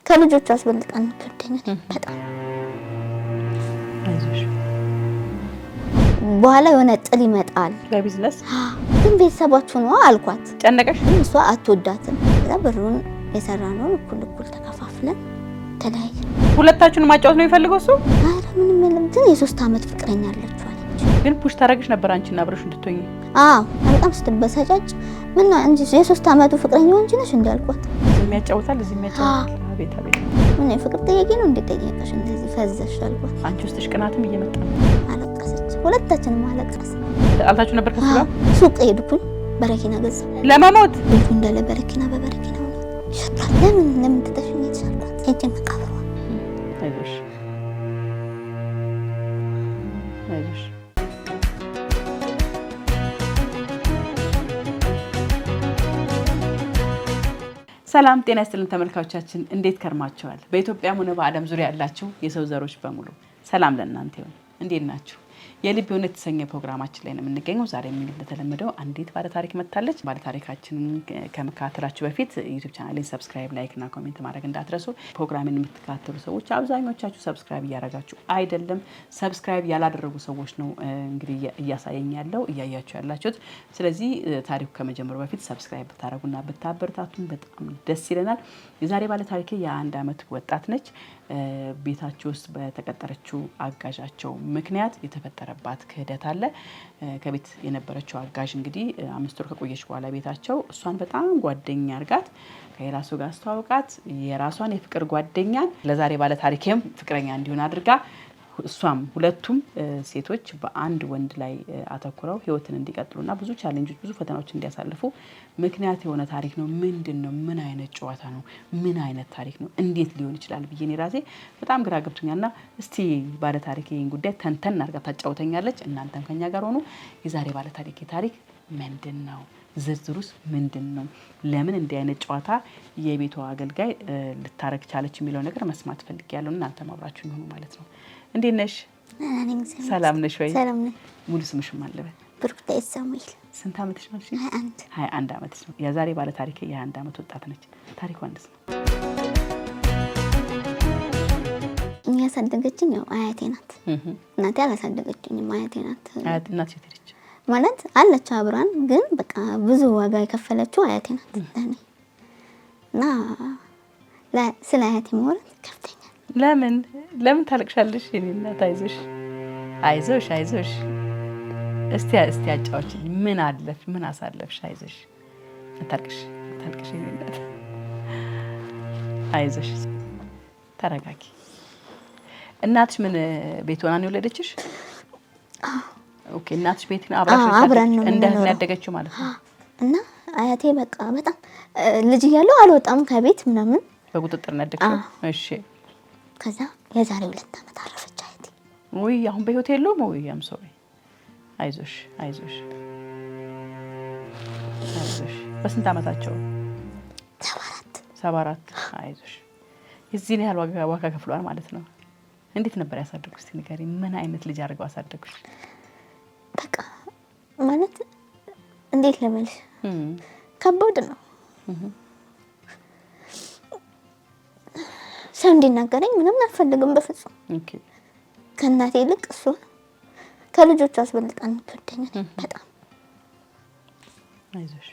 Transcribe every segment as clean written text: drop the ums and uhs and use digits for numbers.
ከልጆቹ አስበልጣን ከደኛ በጣም በኋላ የሆነ ጥል ይመጣል ለቢዝነስ ግን ቤተሰባችሁ ነው አልኳት ጨነቀሽ እሷ አትወዳትም ብሩን የሰራነው እኩል ተከፋፍለን ተለያየ ሁለታችሁን ማጫወት ነው የሚፈልገው እሱ አረ ምንም የለም ግን የ3 አመት ፍቅረኛ አለችው አለች ግን ፑሽ ታረግሽ ነበር አንቺና አብረሽ እንድትሆኚ በጣም ስትበሳጫጭ ምን ነው እንጂ የ3 አመቱ ፍቅረኛው እንጂ ነሽ እንዳልኳት የሚያጫውታል እዚህ የሚያጫውታል አቤት ምን ፍቅር ጠየቂ ነው እንደጠየቀሽ እንደዚህ ፈዘሽ አልኳት አንቺ ውስጥሽ ቅናትም እየመጣ ነው አለቀሰች ሁለታችንም አለቀስን አልታችሁ ነበር ከሱ ጋር ሱቅ ሄድኩኝ በረኪና ገዛ ለማሞት ቤቱ እንዳለ በረኪና በበረኪና ነው ለምን ተተሽኝ ይቻላል እጄ መቃብሯ አይዞሽ ሰላም ጤና ይስጥልን ተመልካቾቻችን እንዴት ከርማችኋል በኢትዮጵያም ሆነ በአለም ዙሪያ ያላችሁ የሰው ዘሮች በሙሉ ሰላም ለእናንተ ይሁን እንዴት ናችሁ የልብ የሆነ የተሰኘ ፕሮግራማችን ላይ ነው የምንገኘው ዛሬም እንደተለመደው አንዲት ባለ ታሪክ መጣለች ባለ ታሪካችንን ከመካተላችሁ በፊት ዩቲዩብ ቻናሌን ሰብስክራይብ ላይክ እና ኮሜንት ማድረግ እንዳትረሱ ፕሮግራሜን የምትከታተሉ ሰዎች አብዛኞቻችሁ ሰብስክራይብ ያደረጋችሁ አይደለም ሰብስክራይብ ያላደረጉ ሰዎች ነው እንግዲህ እያሳየኝ ያለው እያያችሁ ያላችሁት ስለዚህ ታሪኩ ከመጀመሩ በፊት ሰብስክራይብ ብታደርጉና ብታበረታቱን በጣም ደስ ይለናል የዛሬ ባለ ታሪኬ የ1 አመት ወጣት ነች ቤታቸው ውስጥ በተቀጠረችው አጋዣቸው ምክንያት የተፈጠረባት ክህደት አለ ከቤት የነበረችው አጋዥ እንግዲህ 5 ወር ከቆየች በኋላ ቤታቸው እሷን በጣም ጓደኛ አርጋት ከራሱ ጋር አስተዋውቃት የራሷን የፍቅር ጓደኛን ለዛሬ ባለ ታሪኬም ፍቅረኛ እንዲሆን አድርጋ እሷም ሁለቱም ሴቶች በአንድ ወንድ ላይ አተኩረው ህይወትን እንዲቀጥሉና ብዙ ቻሌንጆች ብዙ ፈተናዎች እንዲያሳልፉ ምክንያት የሆነ ታሪክ ነው ምንድነው ምን አይነት ጨዋታ ነው ምን አይነት ታሪክ ነው እንዴት ሊሆን ይችላል ብዬ እኔ ራሴ በጣም ግራ ገብቶኛልና እስቲ ባለ ታሪክ ይሄን ጉዳይ ተንተን አርጋ ታጫውተኛለች እናንተም ከኛ ጋር ሆኑ የዛሬ ባለ ታሪክ ምንድነው ዝርዝሩስ ምንድነው ለምን እንዲህ አይነት ጨዋታ የቤቷ አገልጋይ ልታረግ ቻለች የሚለው ነገር መስማት ፈልጊያለሁ እናንተም አብራችሁኝ ሆኑ ማለት ነው እንዴት ነሽ ሰላም ነሽ ወይ ሰላም ነኝ ሙሉ ስምሽ ማን ልበል ብሩክታይት ሳሙኤል ስንት አመትሽ ነው 21 አመትሽ ነው የዛሬ ባለ ታሪክ የ1 አመት ወጣት ነች ታሪኳ እንደስ ነው ያሳደገችኝ ነው አያቴ ናት እናቴ አላሳደገችኝም አያቴ ናት አያቴ ናት ሴትልጅ ማለት አለች አብራን ግን በቃ ብዙ ዋጋ የከፈለችው አያቴ ናት ለኔ እና ስለ አያቴ ማውራት ከፍተኛ ለምን ታለቅሻለሽ የኔ እናት አይዞሽ እስቲ አጫውቺ ምን አለፍ ምን አሳለፍሽ አይዞሽ አታልቅሽ የኔ እናት አይዞሽ ተረጋጊ እናትሽ ምን ቤት ሆና ነው የወለደችሽ ኦኬ እናትሽ ቤት ነው አብራን ነው እንደምን ያደገችው ማለት ነው እና አያቴ በቃ በጣም ልጅ እያለሁ አልወጣም ከቤት ምናምን በቁጥጥር ያደገችው እሺ ከዛ የዛሬ 2 አመት አረፈች አያቴ ወይ አሁን በህይወት የለውም ወይ አም ሶሪ አይዞሽ በስንት አመታቸው 74 አይዞሽ እዚህ ነው ያለው ዋጋ ከፍሏል ማለት ነው እንዴት ነበር ያሳደጉሽ እስቲ ንገሪኝ ምን አይነት ልጅ አድርገው አሳደጉሽ በቃ ማለት እንዴት ለምልሽ ከባድ ነው ሰው እንዲናገረኝ ምንም አልፈልግም በፍጹም ኦኬ ከእናቴ ይልቅ እሱ ከልጆቹ አስበልጣን ከደኛ በጣም አይዞሽ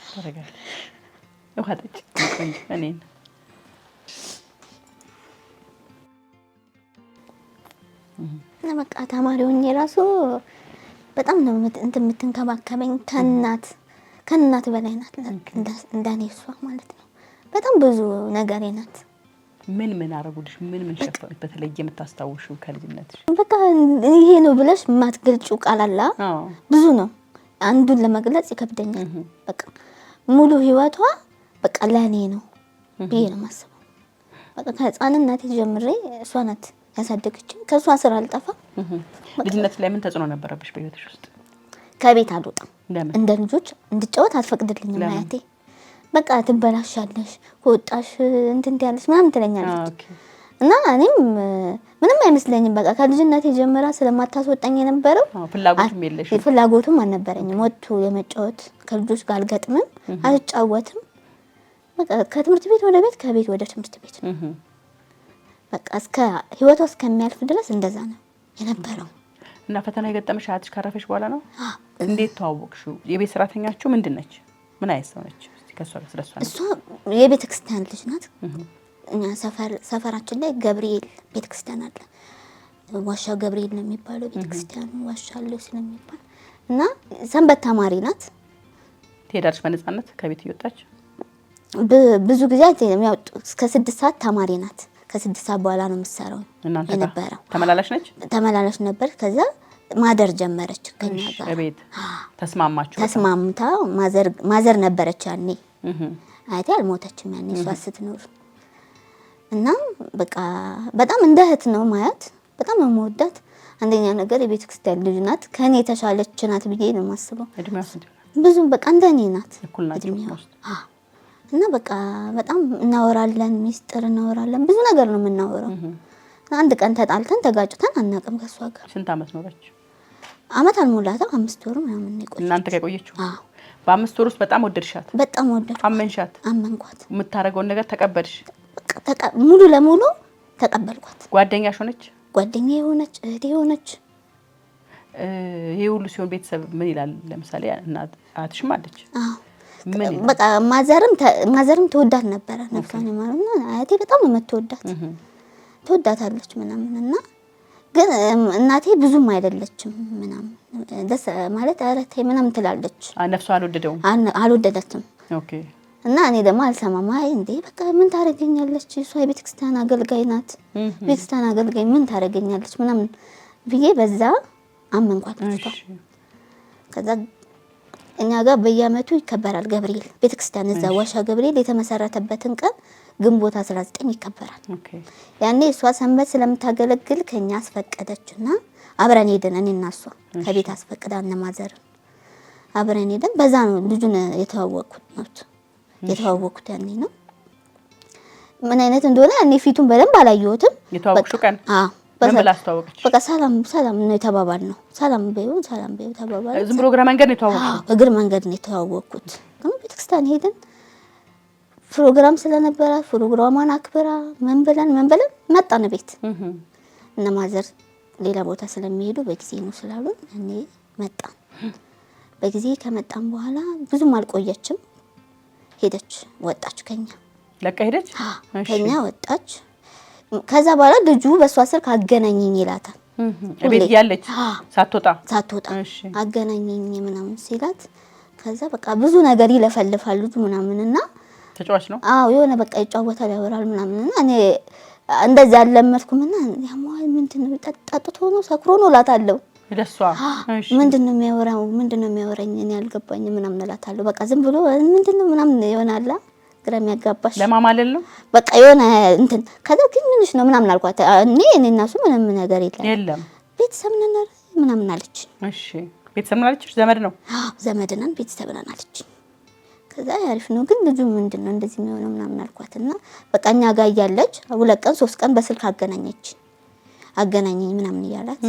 ተረጋጊ ውሃ ጠጪ እኔን በቃ ተማሪውን የራሱ በጣም ነው የምትንከባከበኝ ከእናት በላይ ናት እንደኔ እሷ ማለት ነው በጣም ብዙ ነገሬ ናት ምን አረጉልሽ ምን ሸፈኑት በተለይ የምታስታውሽው ከልጅነትሽ በቃ ይሄ ነው ብለሽ ማትገልጪው ቃል አለ ብዙ ነው አንዱን ለመግለጽ ይከብደኛል በቃ ሙሉ ህይወቷ በቃ ለኔ ነው ብዬ ነው ማስበው በቃ ከህፃንነቴ ጀምሬ እሷ ናት ያሳደገችኝ ከሷ ስራ አልጠፋ ልጅነት ላይ ምን ተጽዕኖ ነበረብሽ በህይወትሽ ውስጥ ከቤት አልወጣም እንደ ልጆች እንድጫወት አትፈቅድልኝም አያቴ በቃ ትበላሻለሽ ወጣሽ እንትን ያለሽ ምናምን ትለኛለች እና እኔም ምንም አይመስለኝም። በቃ ከልጅነት ጀምራ ስለማታስወጣኝ የነበረው ፍላጎቱም አልነበረኝም። ወጥቶ የመጫወት ከልጆች ጋር አልገጥምም፣ አልጫወትም። በቃ ከትምህርት ቤት ወደ ቤት፣ ከቤት ወደ ትምህርት ቤት በቃ እስከ ህይወቷ እስከሚያልፍ ድረስ እንደዛ ነው የነበረው። እና ፈተና የገጠመሽ አያትሽ ካረፈሽ በኋላ ነው? እንዴት ተዋወቅሽው? የቤት ሰራተኛችሁ ምንድን ነች? ምን አይነት ሰው ነች? እሷ የቤተ ክርስቲያን ልጅ ናት። እኛ ሰፈራችን ላይ ገብርኤል ቤተ ክርስቲያን አለ። ዋሻ ገብርኤል ነው የሚባለው ቤተ ክርስቲያኑ፣ ዋሻ አለው ስለሚባል እና ሰንበት ተማሪ ናት። ትሄዳለች በነፃነት ከቤት እየወጣች ብዙ ጊዜ አይተም። ያው እስከ 6 ሰዓት ተማሪ ናት። ከ6 ሰዓት በኋላ ነው የምትሰራው የነበረው። ተመላላሽ ነች? ተመላላሽ ነበር። ከዛ ማደር ጀመረች ከኛ ጋር ቤት። ተስማማችሁ? ተስማምታ ማዘር ነበረች ያኔ። አያቴ አልሞተችም ያኔ እሷ ስትኖር እና በቃ በጣም እንደ እህት ነው ማያት። በጣም ነው የምወዳት። አንደኛ ነገር የቤተ ክርስቲያን ልጅ ናት። ከኔ የተሻለች ናት ብዬ ነው የማስበው። ብዙም በቃ እንደኔ ናት እድሜዋ። እና በቃ በጣም እናወራለን፣ ሚስጥር እናወራለን፣ ብዙ ነገር ነው የምናወራው። አንድ ቀን ተጣልተን ተጋጭተን አናውቅም ከሷ ጋር። ስንት አመት ኖረች? አመት አልሞላትም፣ 5 ወር ምናምን ነው የቆየችው። እናንተ ከቆየችው? አዎ። በ5 ወር ውስጥ በጣም ወደድሻት? በጣም ወደድኩ። አመንሻት? አመንኳት። የምታረገውን ነገር ተቀበልሽ? በቃ ሙሉ ለሙሉ ተቀበልኳት። ጓደኛሽ ሆነች? ጓደኛዬ ሆነች፣ እህቴ ሆነች። ይሄ ሁሉ ሲሆን ቤተሰብ ምን ይላል? ለምሳሌ እናት አያትሽም አለች? አዎ። በቃ ማዘርም ተወዳት ነበረ። ነፍሷን ይማርና አያቴ በጣም ነው የምትወዳት፣ ተወዳታለች ምናምን። እና ግን እናቴ ብዙም አይደለችም ምናምን ደስ ማለት አረቴ ምናምን ትላለች። ነፍሷ አልወደደትም። ኦኬ። እና እኔ ደግሞ አልሰማም። አይ እንዴ በቃ ምን ታረገኛለች? እሷ የቤተክርስቲያን አገልጋይ ናት። ቤተክርስቲያን አገልጋይ ምን ታረገኛለች ምናምን ብዬ በዛ አመንኳት። ከዛ እኛ ጋር በየአመቱ ይከበራል ገብርኤል ቤተክርስቲያን። እዛ ዋሻ ገብርኤል የተመሰረተበትን ቀን ግንቦት 19 ይከበራል። ያኔ እሷ ሰንበት ስለምታገለግል ከኛ አስፈቀደችና አብረን ሄደን እኔና እሷ ከቤት አስፈቅዳ እነማዘር አብረን ሄደን በዛ ነው ልጁን የተዋወቅኩት ያኔ ነው። ምን አይነት እንደሆነ ያኔ ፊቱን በደንብ አላየሁትም። የተዋወቅሽው ቀን? አዎ። በቃ ሰላም ነው የተባባልነው። ሰላም በይው ተባባል። ዝም ብሎ እግረ መንገድ ነው የተዋወቅነው? እግረ መንገድ ነው የተዋወቅኩት። ግን ቤተክርስቲያን ሄደን ፕሮግራም ስለነበረ ፕሮግራሟን አክብራ ምን ብለን መጣን ቤት። እነ ማዘር ሌላ ቦታ ስለሚሄዱ በጊዜ ነው ስላሉ እኔ መጣን። በጊዜ ከመጣን በኋላ ብዙም አልቆየችም፣ ሄደች፣ ወጣች ከኛ ለቃ ሄደች። ከኛ ወጣች። ከዛ በኋላ ልጁ በሷ ስልክ አገናኘኝ ይላታል። ቤት ያለች ሳትወጣ አገናኘኝ ምናምን ሲላት ከዛ በቃ ብዙ ነገር ይለፈልፋል ልጁ ምናምንና ተጫዋች ነው። አዎ የሆነ በቃ ይጫወታል፣ ያወራል ምናምንና እኔ እንደዛ አልለመድኩምና ያማል ምንድነው ጠጥቶ ነው ሰክሮ ነው እላታለሁ። ለሷ ምንድነው የሚያወራኝ እኔ አልገባኝ ምናምን እላታለሁ። በቃ ዝም ብሎ ምንድነው ምናምን ይሆናል ግራ የሚያጋባሽ ለማማለል ነው በቃ የሆነ እንትን። ከዛ ግን ምንሽ ነው ምናምን አልኳት። እኔ እና እሱ ምንም ነገር የለም ቤተሰብ ነን ምናምን አለች። እሺ ቤተሰብ ነን አለች? ዘመድ ነው? አዎ ዘመድ ነን ቤተሰብ ነን አለች። ከዛ አሪፍ ነው ግን ልጁ ምንድነው እንደዚህ የሚሆነው ምናምን አልኳትና በቃ እኛ ጋር እያለች 2 ቀን 3 ቀን በስልክ አገናኘኝ ምናምን እያላት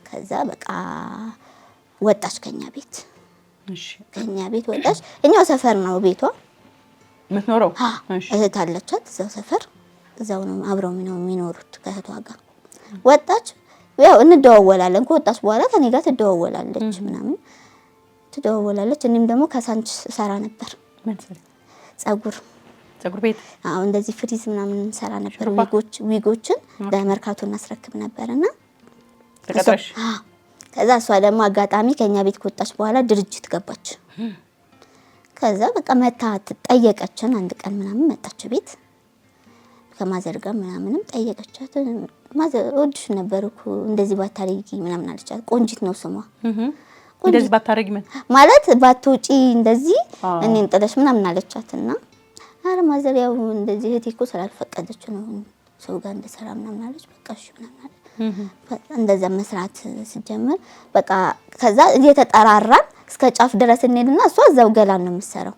ከዛ በቃ ወጣች ከኛ ቤት። እሺ ከኛ ቤት ወጣች። እኛው ሰፈር ነው ቤቷ ምትኖረው። እህት አለቻት እዛው ሰፈር፣ እዛው ነው አብረው የሚኖሩት ከእህቷ ጋር። ወጣች። ያው እንደዋወላለን። ከወጣች በኋላ ከኔ ጋር ትደዋወላለች ምናምን ትደዋወላለች። እኔም ደግሞ ከሳንች ሰራ ነበር። ምን ሰራ? ፀጉር ቤት። አዎ እንደዚህ ፍሪዝ ምናምን ሰራ ነበር። ዊጎችን ለመርካቶ እናስረክብ ነበርና ተቀጥረሽ? ከዛ እሷ ደግሞ አጋጣሚ ከኛ ቤት ከወጣች በኋላ ድርጅት ገባች። ከዛ በቃ መታ ጠየቀችን። አንድ ቀን ምናምን መጣች ቤት ከማዘር ጋር ምናምንም ጠየቀቻት። ማዘር ወድሽ ነበር እኮ እንደዚህ ባታረጊ ምናምን አለቻት። ቆንጂት ነው ስሟ። እንደዚህ ባታረጊ ማለት ባትወጪ እንደዚህ እኔን ጥለሽ ምናምን አለቻትና አረ ማዘር ያው እንደዚህ እህቴ እኮ ስላልፈቀደች ነው ሰው ጋር እንደሰራ ምናምን አለች። በቃ እሺ ምናምን አለ። እንደዛ መስራት ሲጀምር በቃ ከዛ እየተጠራራን እስከ ጫፍ ድረስ እንሄድና እሷ እዛው ገላን ነው የምትሰራው።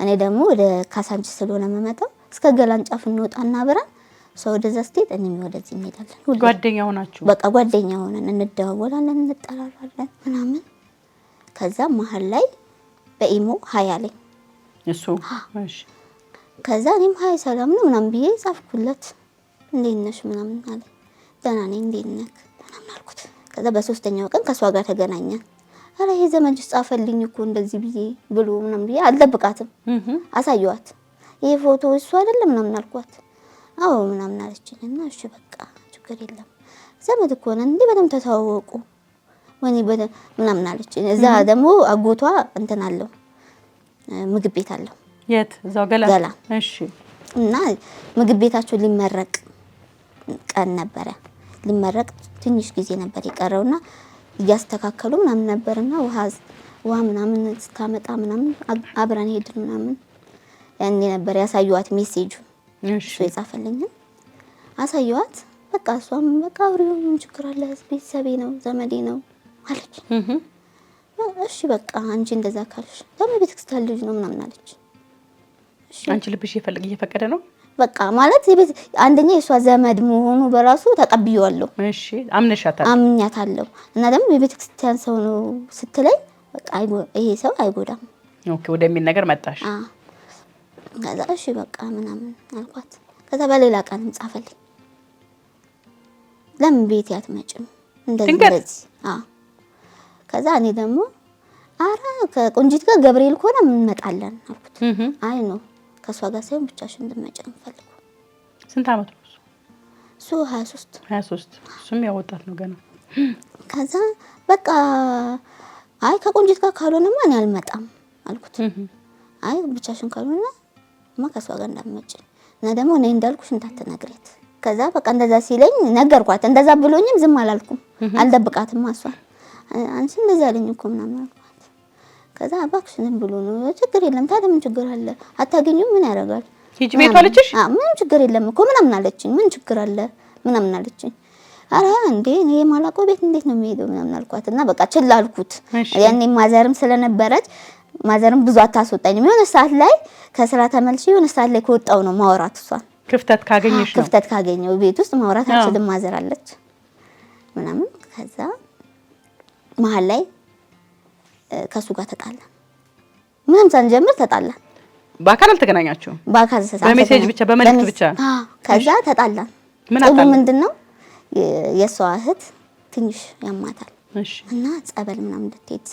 እኔ ደግሞ ወደ ካሳንቺስ ስለሆነ የምመጣው እስከ ገላን ጫፍ እንወጣና አብረን ሰው ወደዛ ስትሄድ እኔም ወደዚህ እንሄዳለን። ጓደኛ ሆናችሁ? በቃ ጓደኛ ሆነን እንደዋወላለን፣ እንጠራራለን ምናምን። ከዛ መሀል ላይ በኢሞ ሀይ አለኝ እሱ። እሺ ከዛ እኔም ሀይ ሰላም ነው ምናምን ብዬ ጻፍኩለት። እንዴት ነሽ ምናምን አለ። ደህና ነኝ እንዴት ነህ ምናምን አልኩት። ከዛ በሶስተኛው ቀን ከሷ ጋር ተገናኘን። አረ ይሄ ዘመድሽ ጻፈልኝ እኮ እንደዚህ ብዬ ብሎ ምናምን ብዬ አልደብቃትም፣ አሳየዋት። ይሄ ፎቶ እሱ አይደለም ምናምን አልኳት። አዎ ምናምን አለችኝና እሺ በቃ ችግር የለም ዘመድ እኮ ነን እንዴ በደምብ ተተዋወቁ ወኔ በደምብ ምናምን አለችኝ። እዛ ደግሞ አጎቷ እንትን አለው ምግብ ቤት አለው። የት? እዛው ገላ። እሺ እና ምግብ ቤታቸው ሊመረቅ ቀን ነበረ። ሊመረቅ ትንሽ ጊዜ ነበር የቀረውና እያስተካከሉ ምናምን ነበርና ውሃ ምናምን ስታመጣ ምናምን አብረን ሄድን ምናምን። ያኔ ነበር ያሳየዋት ሜሴጁ። እሺ የጻፈልኝ አሳየዋት። በቃ እሷም በቃ አብሬው ምን ችግር አለ ቤተሰቤ ነው ዘመዴ ነው አለች። እሺ በቃ አንቺ እንደዛ ካልሽ ደግሞ ቤተክርስቲያን ልጅ ነው ምናምን አለች። እሺ አንቺ ልብሽ እየፈቀደ ነው በቃ ማለት አንደኛ የሷ ዘመድ መሆኑ በራሱ ተቀብየዋለሁ። እሺ አምነሻታል? አምኛታለሁ። እና ደግሞ የቤተክርስቲያን ሰው ነው ስትለኝ በቃ ይሄ ሰው አይጎዳም ኦኬ ወደሚል ነገር መጣሽ? ከዛ እሺ በቃ ምናምን አልኳት። ከዛ በሌላ ቀን ጻፈልኝ ለምን ቤት ያትመጭም እንደዚህ ከዛ እኔ ደግሞ አረ ከቁንጂት ጋር ገብርኤል ኮነ እንመጣለን አልኩት። አይ ነው ከሷ ጋር ሳይሆን ብቻሽን እንድትመጪ እንፈልግ። ስንት አመት ነው እሱ? 23 እሱም ያወጣት ነው ገና። ከዛ በቃ አይ ከቁንጂት ጋር ካልሆነማ እኔ አልመጣም አልኩት። አይ ብቻሽን ካልሆነ ከሷ ጋር እንዳትመጪ እና ደግሞ እኔ እንዳልኩሽ እንዳትነግሪት። ከዛ በቃ እንደዛ ሲለኝ ነገርኳት። እንደዛ ብሎኝም ዝም አላልኩም፣ አልደብቃትም። እሷን አንቺ እንደዛ ያለኝ እኮ ምናምን አልኳት። ከዛ እባክሽ ዝም ብሎ ነው ችግር የለም ታዲያ ምን ችግር አለ አታገኙም ምን ያደርጋል ሂጂ ቤቷ አለችሽ? ምን ችግር የለም እኮ ምናምን አለችኝ። ምን ችግር አለ ምናምን አለችኝ። አረ እንዴ እኔ የማላውቀው ቤት እንዴት ነው የሚሄደው ምናምን አልኳት። እና በቃ ችላ አልኩት። ያኔ ማዘርም ስለነበረች ማዘርም ብዙ አታስወጣኝም። የሆነ ሰዓት ላይ ከስራ ተመልሼ የሆነ ሰዓት ላይ ከወጣው ነው ማውራት እሷን ክፍተት ካገኘሽ ነው። ክፍተት ካገኘው ቤት ውስጥ ማውራት አልችልም ማዘር አለች ምናምን። ከዛ መሀል ላይ ከሱ ጋር ተጣላን። ምንም ሳንጀምር ተጣላን። በአካል አልተገናኛችሁም? በአካል በሜሴጅ ብቻ በመልእክት ብቻ። ከዛ ተጣላን። ምን አጣላ? ምንድነው የሷ እህት ትንሽ ያማታል እና ጸበል ምናምን እንድትሄድ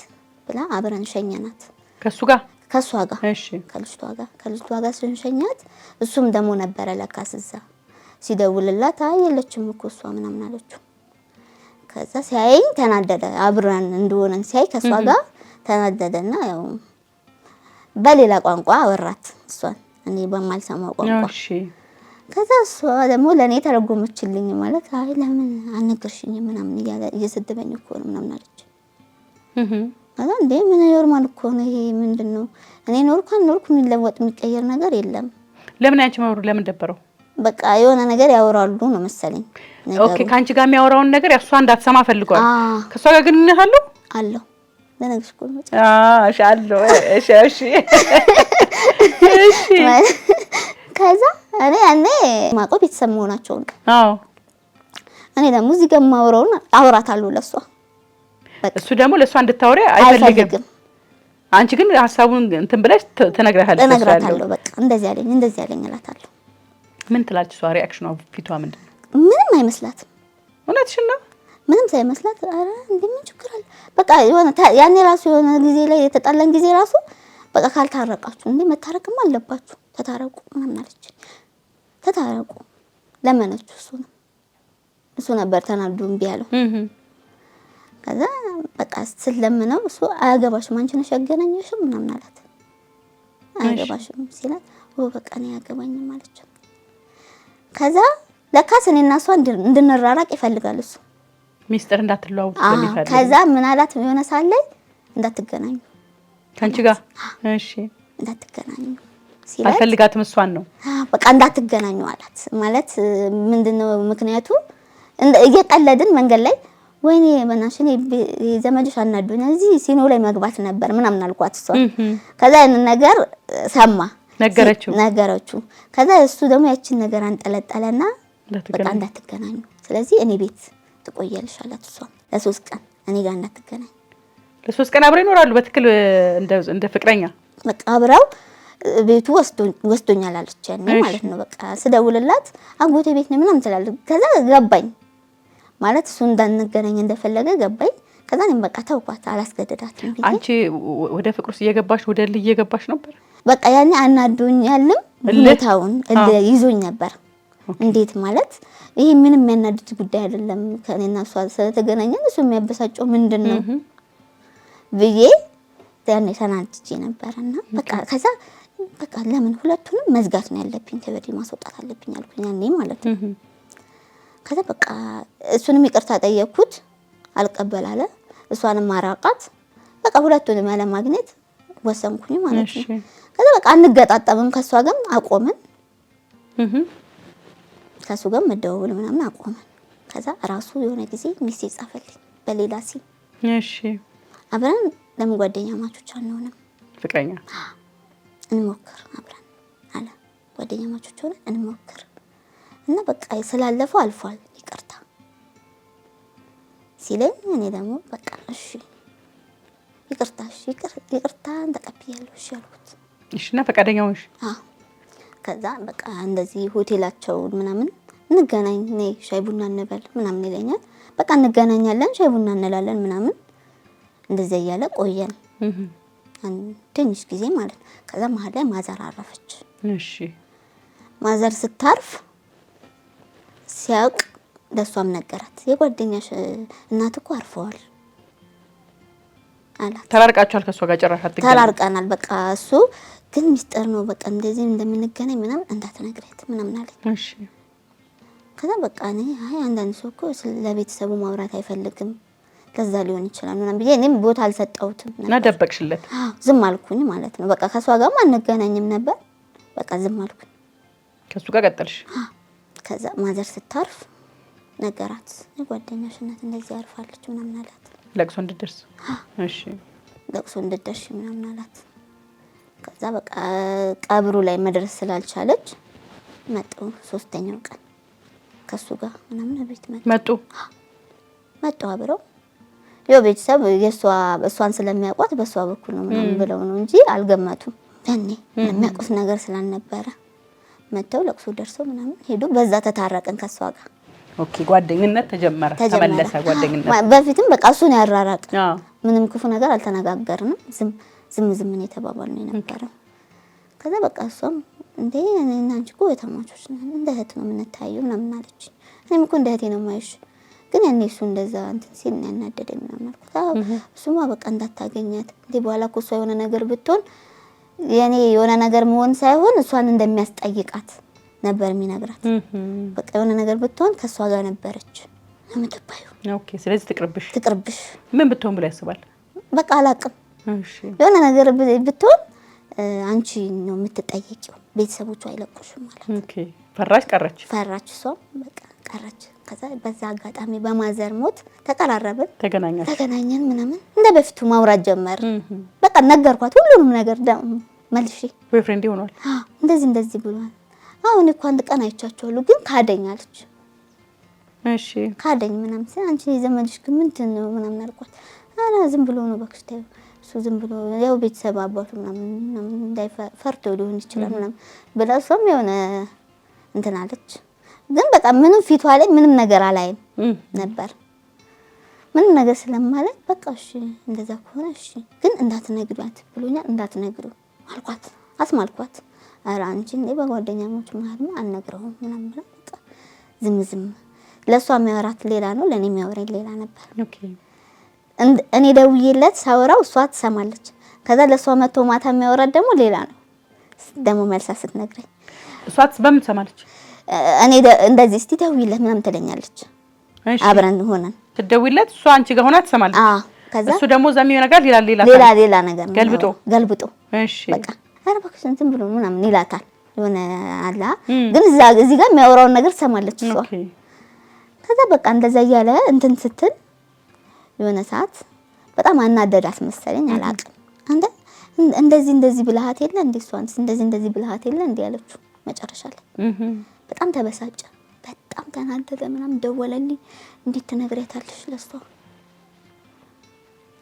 ብላ አብረን ሸኘናት። ከሱ ጋር እሺ ከልጅቷ ጋር ስንሸኛት እሱም ደግሞ ነበረ ለካስ እዛ ሲደውልላት አይ የለችም እኮ እሷ ምናምን አለችው። ከዛ ሲያየኝ ተናደደ። አብረን እንደሆነን ሲያይ ከሷ ጋር ተናደደና ያው በሌላ ቋንቋ አወራት እሷን እኔ በማልሰማው ቋንቋ። እሺ ከዛ እሷ ደግሞ ለኔ ተረጎመችልኝ። ማለት አይ ለምን አልነገርሽኝ ምናምን እየሰደበኝ እኮ ነው ምናምን አለች። ከዛ እንዴ ምን ኖርማል እኮ ነው ይሄ ምንድነው? እኔ ኖርኩ የሚለወጥ የሚቀየር ነገር የለም። ለምን አንቺ ማውሩ ለምን ደበረው? በቃ የሆነ ነገር ያወራሉ ነው መሰለኝ። ኦኬ ካንቺ ጋር የሚያወራውን ነገር ያሷ እንዳትሰማ ፈልጓል። ከሷ ጋር ግንኙነት አለው ለነገርሽ እኮ ነው። እሺ አለው። እሺ ከዛ እኔ ያኔ ማቆ ቤተሰብ መሆናቸው ነው። እኔ ደግሞ እዚህ ጋር ማውራውን አወራታለሁ ለሷ። እሱ ደግሞ ለሷ እንድታወሪ አይፈልግም። አንቺ ግን ሐሳቡን እንትን ብለሽ ተነግራታለሁ። በቃ እንደዚህ ያለኝ እላታለሁ። ምን ትላለች እሷ? ሪአክሽኗ ፊቷ ምንድነው? ምንም አይመስላትም። እውነትሽን ነው? ምንም ሳይመስላት አረ እንደምን ችግር አለ በቃ የሆነ ያኔ ራሱ የሆነ ጊዜ ላይ የተጣላን ጊዜ ራሱ በቃ ካልታረቃችሁ እንዴ መታረቅም አለባችሁ ተታረቁ ምናምን አለች። ተታረቁ ለመነችው እሱ ነበር ተናዶ እምቢ ያለው። ከዛ በቃ ስለምነው እሱ አያገባሽም አንቺ ነሽ ያገናኘሽው ምናምን አላት። አያገባሽም ሲላት በቃ ነው ያገባኝም አለች። ከዛ ለካስ እኔና እሷ እንድንራራቅ ይፈልጋል እሱ ሚስጥር እንዳትለዋወጡ ስለሚፈልግ። ከዛ ምን አላት የሆነ ሰዓት ላይ እንዳትገናኙ ካንቺ ጋር እሺ እንዳትገናኙ ሲላት አልፈልጋትም እሷን ነው በቃ እንዳትገናኙ አላት። ማለት ምንድነው ምክንያቱ? እየቀለድን መንገድ ላይ ወይኔ በናሽኔ ዘመድሽ አናዱኝ እዚህ ሲኖ ላይ መግባት ነበር ምናምን አልኳት እሷ። ከዛ ያን ነገር ሰማ ነገረችው። ከዛ እሱ ደግሞ ያችን ነገር አንጠለጠለና በቃ እንዳትገናኙ፣ ስለዚህ እኔ ቤት ትቆያለሽ አላት። እሷ ለ3 ቀን እኔ ጋር እንዳትገናኝ። ለ3 ቀን አብረው ይኖራሉ በትክክል እንደ ፍቅረኛ። በቃ አብረው ቤቱ ወስዶኛል አለች ያኔ ማለት ነው። በቃ ስደውልላት አጎቴ ቤት ነው ምናምን ትላለች። ከዛ ገባኝ ማለት እሱ እንዳንገናኝ እንደፈለገ ገባኝ። ከዛ እኔም በቃ ተውኳት፣ አላስገደዳትም። አንቺ ወደ ፍቅር ውስጥ እየገባሽ ወደ ልጅ እየገባሽ ነበር። በቃ ያኔ አናዶኛልም፣ ሁኔታውን ይዞኝ ነበር። እንዴት ማለት ይሄ ምንም የሚያናድድ ጉዳይ አይደለም። ከኔና እሷ ስለተገናኘን እሱ የሚያበሳጨው ምንድነው ብዬ ያኔ ተናድጄ ነበርና በቃ ከዛ በቃ ለምን ሁለቱንም መዝጋት ነው ያለብኝ፣ ከበዲ ማስወጣት አለብኝ አልኩኝ ያኔ ማለት ነው። ከዛ በቃ እሱንም ይቅርታ ጠየቅኩት፣ አልቀበል አለ። እሷንም ማራቃት፣ በቃ ሁለቱንም ያለ ማግኘት ወሰንኩኝ ማለት ነው። ከዛ በቃ አንገጣጠምም፣ ከሷ ጋር አቆመን፣ ከሱ ጋር መደዋወል ምናምን አቆመን። ከዛ ራሱ የሆነ ጊዜ ሚሴጅ ጻፈልኝ በሌላ ሲም። እሺ አብረን ለምን ጓደኛ ማቾች አንሆንም? ፍቅረኛ እንሞክር አብረን አለ። ጓደኛ ማቾች ሆነ እንሞክር እና በቃ ስላለፈው አልፏል ይቅርታ ሲለኝ እኔ ደግሞ በቃ እሺ ይቅርታ ተቀብያለሁ እሺ አልኩት። እሺ እና ፈቃደኛ ሆንሽ? ከዛ በቃ እንደዚህ ሆቴላቸውን ምናምን እንገናኝ ነይ ሻይ ቡና እንበል ምናምን ይለኛል። በቃ እንገናኛለን፣ ሻይ ቡና እንላለን ምናምን እንደዚህ እያለ ቆየን ትንሽ ጊዜ ማለት ነው። ከዛ መሀል ላይ ማዘር አረፈች። እሺ ማዘር ስታርፍ ሲያውቅ ለሷም ነገራት። የጓደኛሽ እናት እኮ አርፈዋል አላት። ተራርቃችኋል? ከሷ ጋር ጭራሽ አትገናኙ? ተራርቀናል። በቃ እሱ ግን ሚስጥር ነው፣ በቃ እንደዚህ እንደምንገናኝ ምናምን እንዳትነግሪያት ምናምን አለኝ። እሺ ከዛ በቃ እኔ አንዳንድ ሰው እኮ ለቤተሰቡ ማውራት አይፈልግም ለዛ ሊሆን ይችላል ምናምን ብዬ እኔም ቦታ አልሰጠሁትም እና ደበቅሽለት? ዝም አልኩኝ ማለት ነው። በቃ ከሷ ጋርም አንገናኝም ነበር። በቃ ዝም አልኩኝ። ከሱ ጋር ቀጠልሽ? ከዛ ማዘር ስታርፍ ነገራት። የጓደኛሽ እናት እንደዚህ አርፋለች ምናምን አላት። ለቅሶ እንድትደርስ? እሺ ለቅሶ እንድትደርሽ ምናምን አላት። ከዛ በቃ ቀብሩ ላይ መድረስ ስላልቻለች መጡ። 3ኛው ቀን ከሱ ጋር ምናምን ቤት መጡ አብረው ያው ቤተሰብ እሷን ስለሚያውቋት በሷ በኩል ነው ምናምን ብለው ነው እንጂ አልገመቱም። ያኔ የሚያውቁት ነገር ስላልነበረ መተው ለቅሶ ደርሰው ምናምን ሄዱ። በዛ ተታረቅን ከሷ ጋር። ኦኬ ጓደኝነት ተጀመረ፣ ተመለሰ ጓደኝነት። በፊትም በቃ እሱን ያራራቅ ምንም ክፉ ነገር አልተነጋገርንም። ዝም ነው የተባባልን የነበረው። ከዛ በቃ እሷም እንዴ እኔና አንቺ እኮ የተማቾች ነን፣ እንደ እህት ነው የምንታየው ምናምን አለች። እኔም እኮ እንደ እህቴ ነው የማይሽ፣ ግን ያኔ እሱ እንደዛ እንትን ሲል ነው ያናደደኝ ምናምን አልኩት። እሱማ በቃ እንዳታገኛት እንዴ በኋላ እኮ እሷ የሆነ ነገር ብትሆን የኔ የሆነ ነገር መሆን ሳይሆን እሷን እንደሚያስጠይቃት ነበር የሚነግራት። በቃ የሆነ ነገር ብትሆን ከሷ ጋር ነበረች የምትባዩ። ኦኬ ስለዚህ ትቅርብሽ። ምን ብትሆን ብሎ ያስባል? በቃ አላቅም። እሺ የሆነ ነገር ብትሆን አንቺ ነው የምትጠየቂው፣ ቤተሰቦቿ አይለቁሽም ማለት። ኦኬ ፈራች እሷ በቃ ቀረች። ከዛ በዛ አጋጣሚ በማዘር ሞት ተቀራረብን፣ ተገናኘን ምናምን እንደ በፊቱ ማውራት ጀመርን። በቃ ነገርኳት ሁሉንም ነገር መልሼ። ቦይፍሬንድ ሆኗል እንደዚህ ብሏል። አሁን እኮ አንድ ቀን አይቻቸዋለሁ ግን ካደኝ አለች። እሺ ካደኝ ምናምን ሲል አንቺ ዘመድሽ ግን ምንድን ነው ምናምን አልኳት። አና ዝም ብሎ ነው እባክሽ ተይው፣ እሱ ዝም ብሎ ያው ቤተሰብ አባቱ ምናምን እንዳይፈርቶ ሊሆን ይችላል ምናምን ብላ እሷም የሆነ እንትን አለች። ግን በጣም ምንም ፊቷ ላይ ምንም ነገር አላይም ነበር። ምንም ነገር ስለማላይ በቃ እሺ እንደዛ ከሆነ እሺ ግን እንዳትነግሪያት ብሎኛል፣ እንዳትነግሪው አልኳት፣ አስማልኳት። ኧረ አንቺ እንዴ በጓደኛሞች መሀል አልነግረውም ምናምን ብላ በቃ ዝም ለሷ የሚያወራት ሌላ ነው፣ ለኔ የሚያወራኝ ሌላ ነበር። ኦኬ እኔ ደውዬለት ሳወራው እሷ ትሰማለች። ከዛ ለሷ መጥቶ ማታ የሚያወራት ደግሞ ሌላ ነው። ደግሞ መልሳ ስትነግረኝ እሷት በምን ትሰማለች? እኔ እንደዚህ እስቲ ደውይለት ምናምን ትለኛለች። አብረን ሆነን ትደውይለት እሷ አንቺ ጋር ሆና ትሰማለች። ከዛ እሱ ደግሞ ዘሚው ነገር ሌላ ነገር ገልብጦ እሺ በቃ ኧረ እባክሽ እንትን ብሎ ምናምን ይላታል። የሆነ አላ ግን እዚህ ጋር የሚያወራውን ነገር ትሰማለች እሷ። ከዛ በቃ እንደዛ እያለ እንትን ስትል የሆነ ሰዓት በጣም አናደዳት መሰለኝ፣ አላውቅም። አንተ እንደዚህ ብልሃት የለ እንዴ እሷ እንደዚህ ብልሃት የለ እንዴ ያለችው መጨረሻ ላይ በጣም ተበሳጨ። በጣም ተናደደ ምናምን ደወለልኝ። እንዴት ትነግሪያታለሽ ለሷ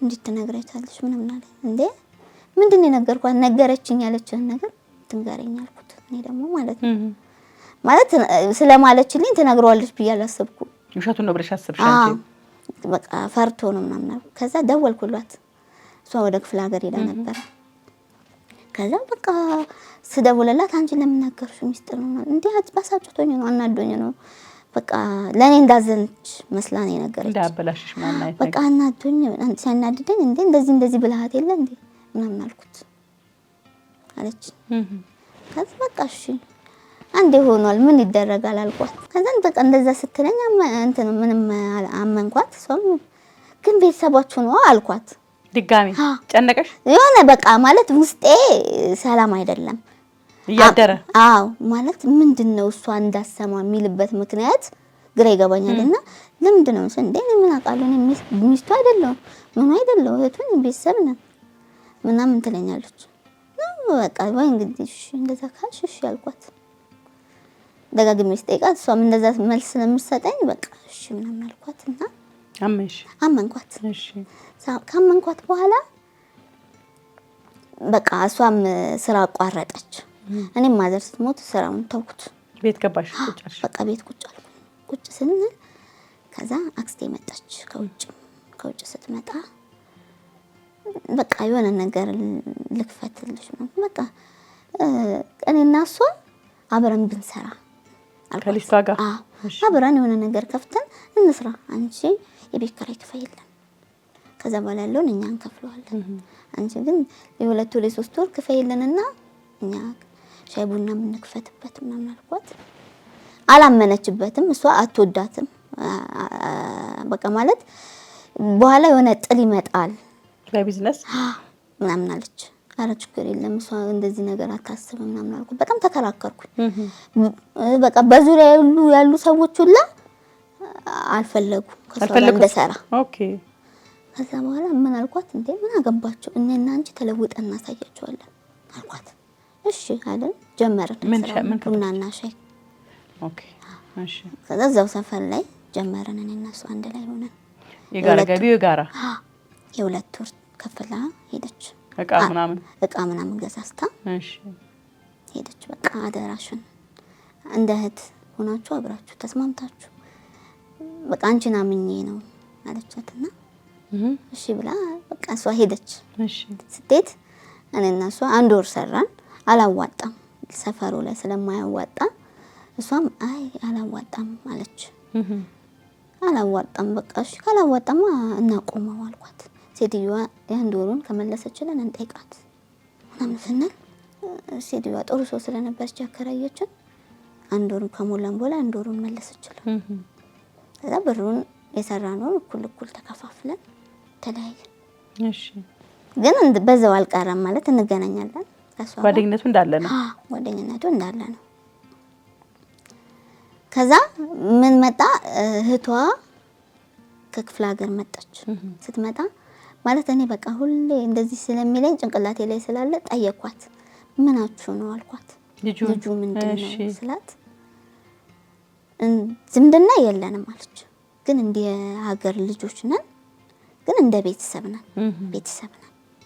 እንዴት ትነግሪያታለሽ ምናምን አለ። እንዴ ምንድን ነው የነገርኳት? ነገረችኝ ያለችህን ነገር ትንገረኝ አልኩት። እኔ ደግሞ ማለት ነው ማለት ስለማለችልኝ ትነግረዋለች ብዬ አላሰብኩም። ውሸቱን ነው ብለሽ አሰብሽ አንቺ? በቃ ፈርቶ ነው ምናምን አልኩ። ከዛ ደወልኩላት። እሷ ወደ ክፍለ ሀገር ሄዳ ነበር። ከዛ በቃ ስደውልላት አንቺ ለምን ነገርሽው ሚስጥር ነው እንዴ? አባሳጭቶኝ ነው አናዶኝ ነው በቃ ለኔ እንዳዘንች መስላኔ ነገረች። እንዳበላሽሽ ማለት በቃ አናዶኝ ሲያናድደኝ እንዴ እንደዚህ ብልሃት የለ እንዴ ምናምን አልኩት አለች። ከዛ በቃ እሺ አንዴ ሆኗል ምን ይደረጋል አልኳት። ከዛ በቃ እንደዛ ስትለኝ እንትን ምንም አመንኳት። እሷም ግን ቤተሰባችሁ ነው አልኳት። ድጋሚ ጨነቀሽ? የሆነ በቃ ማለት ውስጤ ሰላም አይደለም እያደረ። አዎ ማለት ምንድነው እሷ እንዳሰማ የሚልበት ምክንያት ግራ ይገባኛልና ለምንድን ነው እንዴ ምን አውቃለሁ ሚስቱ አይደለም ምን አይደለም እህቱን ቤተሰብ ነን ምናምን ትለኛለች። በቃ ወይ እንግዲህ እሺ እንደዛ ካልሽ እሺ አልኳት። ደጋግሜ ስጠይቃት እሷም እንደዛ መልስ ስለምትሰጠኝ በቃ እሺ ምናምን አልኳትና አመንኳት። እሺ ካመንኳት በኋላ በቃ እሷም ስራ አቋረጠች። እኔም ማዘር ስትሞት ስራውን ተውኩት። ቤት ገባሽ? ቁጭ አልሽ? በቃ ቤት ቁጭ አልኩ። ቁጭ ስንል ከዛ አክስቴ መጣች ከውጭ ስትመጣ በቃ የሆነ ነገር ልክፈትልሽ ነው በቃ እኔና እሷ አብረን ብንሰራ ከሊስቷ ጋር አብረን የሆነ ነገር ከፍተን እንስራ። አንቺ የቤት ኪራይ ክፈይልን፣ ከዛ በኋላ ያለውን እኛ እንከፍለዋለን። አንቺ ግን የሁለት ወር የሶስት ወር ክፈይልንና እኛ ሻይ ቡና የምንክፈትበት ምናምን አልኳት። አላመነችበትም። እሷ አትወዳትም። በቃ ማለት በኋላ የሆነ ጥል ይመጣል በቢዝነስ ምናምን አለች። ኧረ ችግር የለም እሷ እንደዚህ ነገር አታስብም ምናምን አልኩ። በጣም ተከራከርኩኝ። በቃ በዙሪያ ያሉ ሰዎች ሁላ አልፈለጉም ከሷ ጋር እንደሰራ። ኦኬ። ከዛ በኋላ ምን አልኳት? እንዴ ምን አገባቸው እኔና አንቺ ተለውጠን እናሳያቸዋለን አልኳት። እሺ አይደል ጀመርን። ምን ቡናና ሻይ። ኦኬ እሺ። ከዛ እዛው ሰፈር ላይ ጀመርን እኔና እሷ አንድ ላይ ሆነን። የጋራ ገቢው የጋራ የሁለት ወር ከፍላ ሄደች። እቃ ምናምን ገዛስታ ሄደች። በቃ አደራሽን እንደ እህት ሆናችሁ አብራችሁ ተስማምታችሁ በቃ አንቺን አምኜ ነው አለቻትና እሺ ብላ በቃ እሷ ሄደች። ስትሄድ እኔና እሷ አንድ ወር ሰራን። አላዋጣም ሰፈሩ ላይ ስለማያዋጣ እሷም አይ አላዋጣም አለች። አላዋጣም በቃ እሺ ካላዋጣማ እናቆመው አልኳት። ሴትዮዋ የአንድ ወሩን ከመለሰችልን እንጠይቃት ምናምን ስንል ሴትዮዋ ጥሩ ሰው ስለነበረች ያከራየችን አንድ ወሩን ከሞላን በኋላ አንድ ወሩን መለሰችልን። ከዛ ብሩን የሰራነውን እኩል ተከፋፍለን ተለያየን። እሺ ግን በዛው አልቀረም ማለት እንገናኛለን። ጓደኝነቱ እንዳለ ነው። ጓደኝነቱ እንዳለ ነው። ከዛ ምን መጣ እህቷ ከክፍለ ሀገር መጣች። ስትመጣ ማለት እኔ በቃ ሁሌ እንደዚህ ስለሚለኝ ጭንቅላቴ ላይ ስላለ ጠየኳት። ምናችሁ ነው አልኳት። ልጁ ምንድነው ስላት ዝምድና የለንም አለች። ግን እንደ ሀገር ልጆች ነን፣ ግን እንደ ቤተሰብ ነን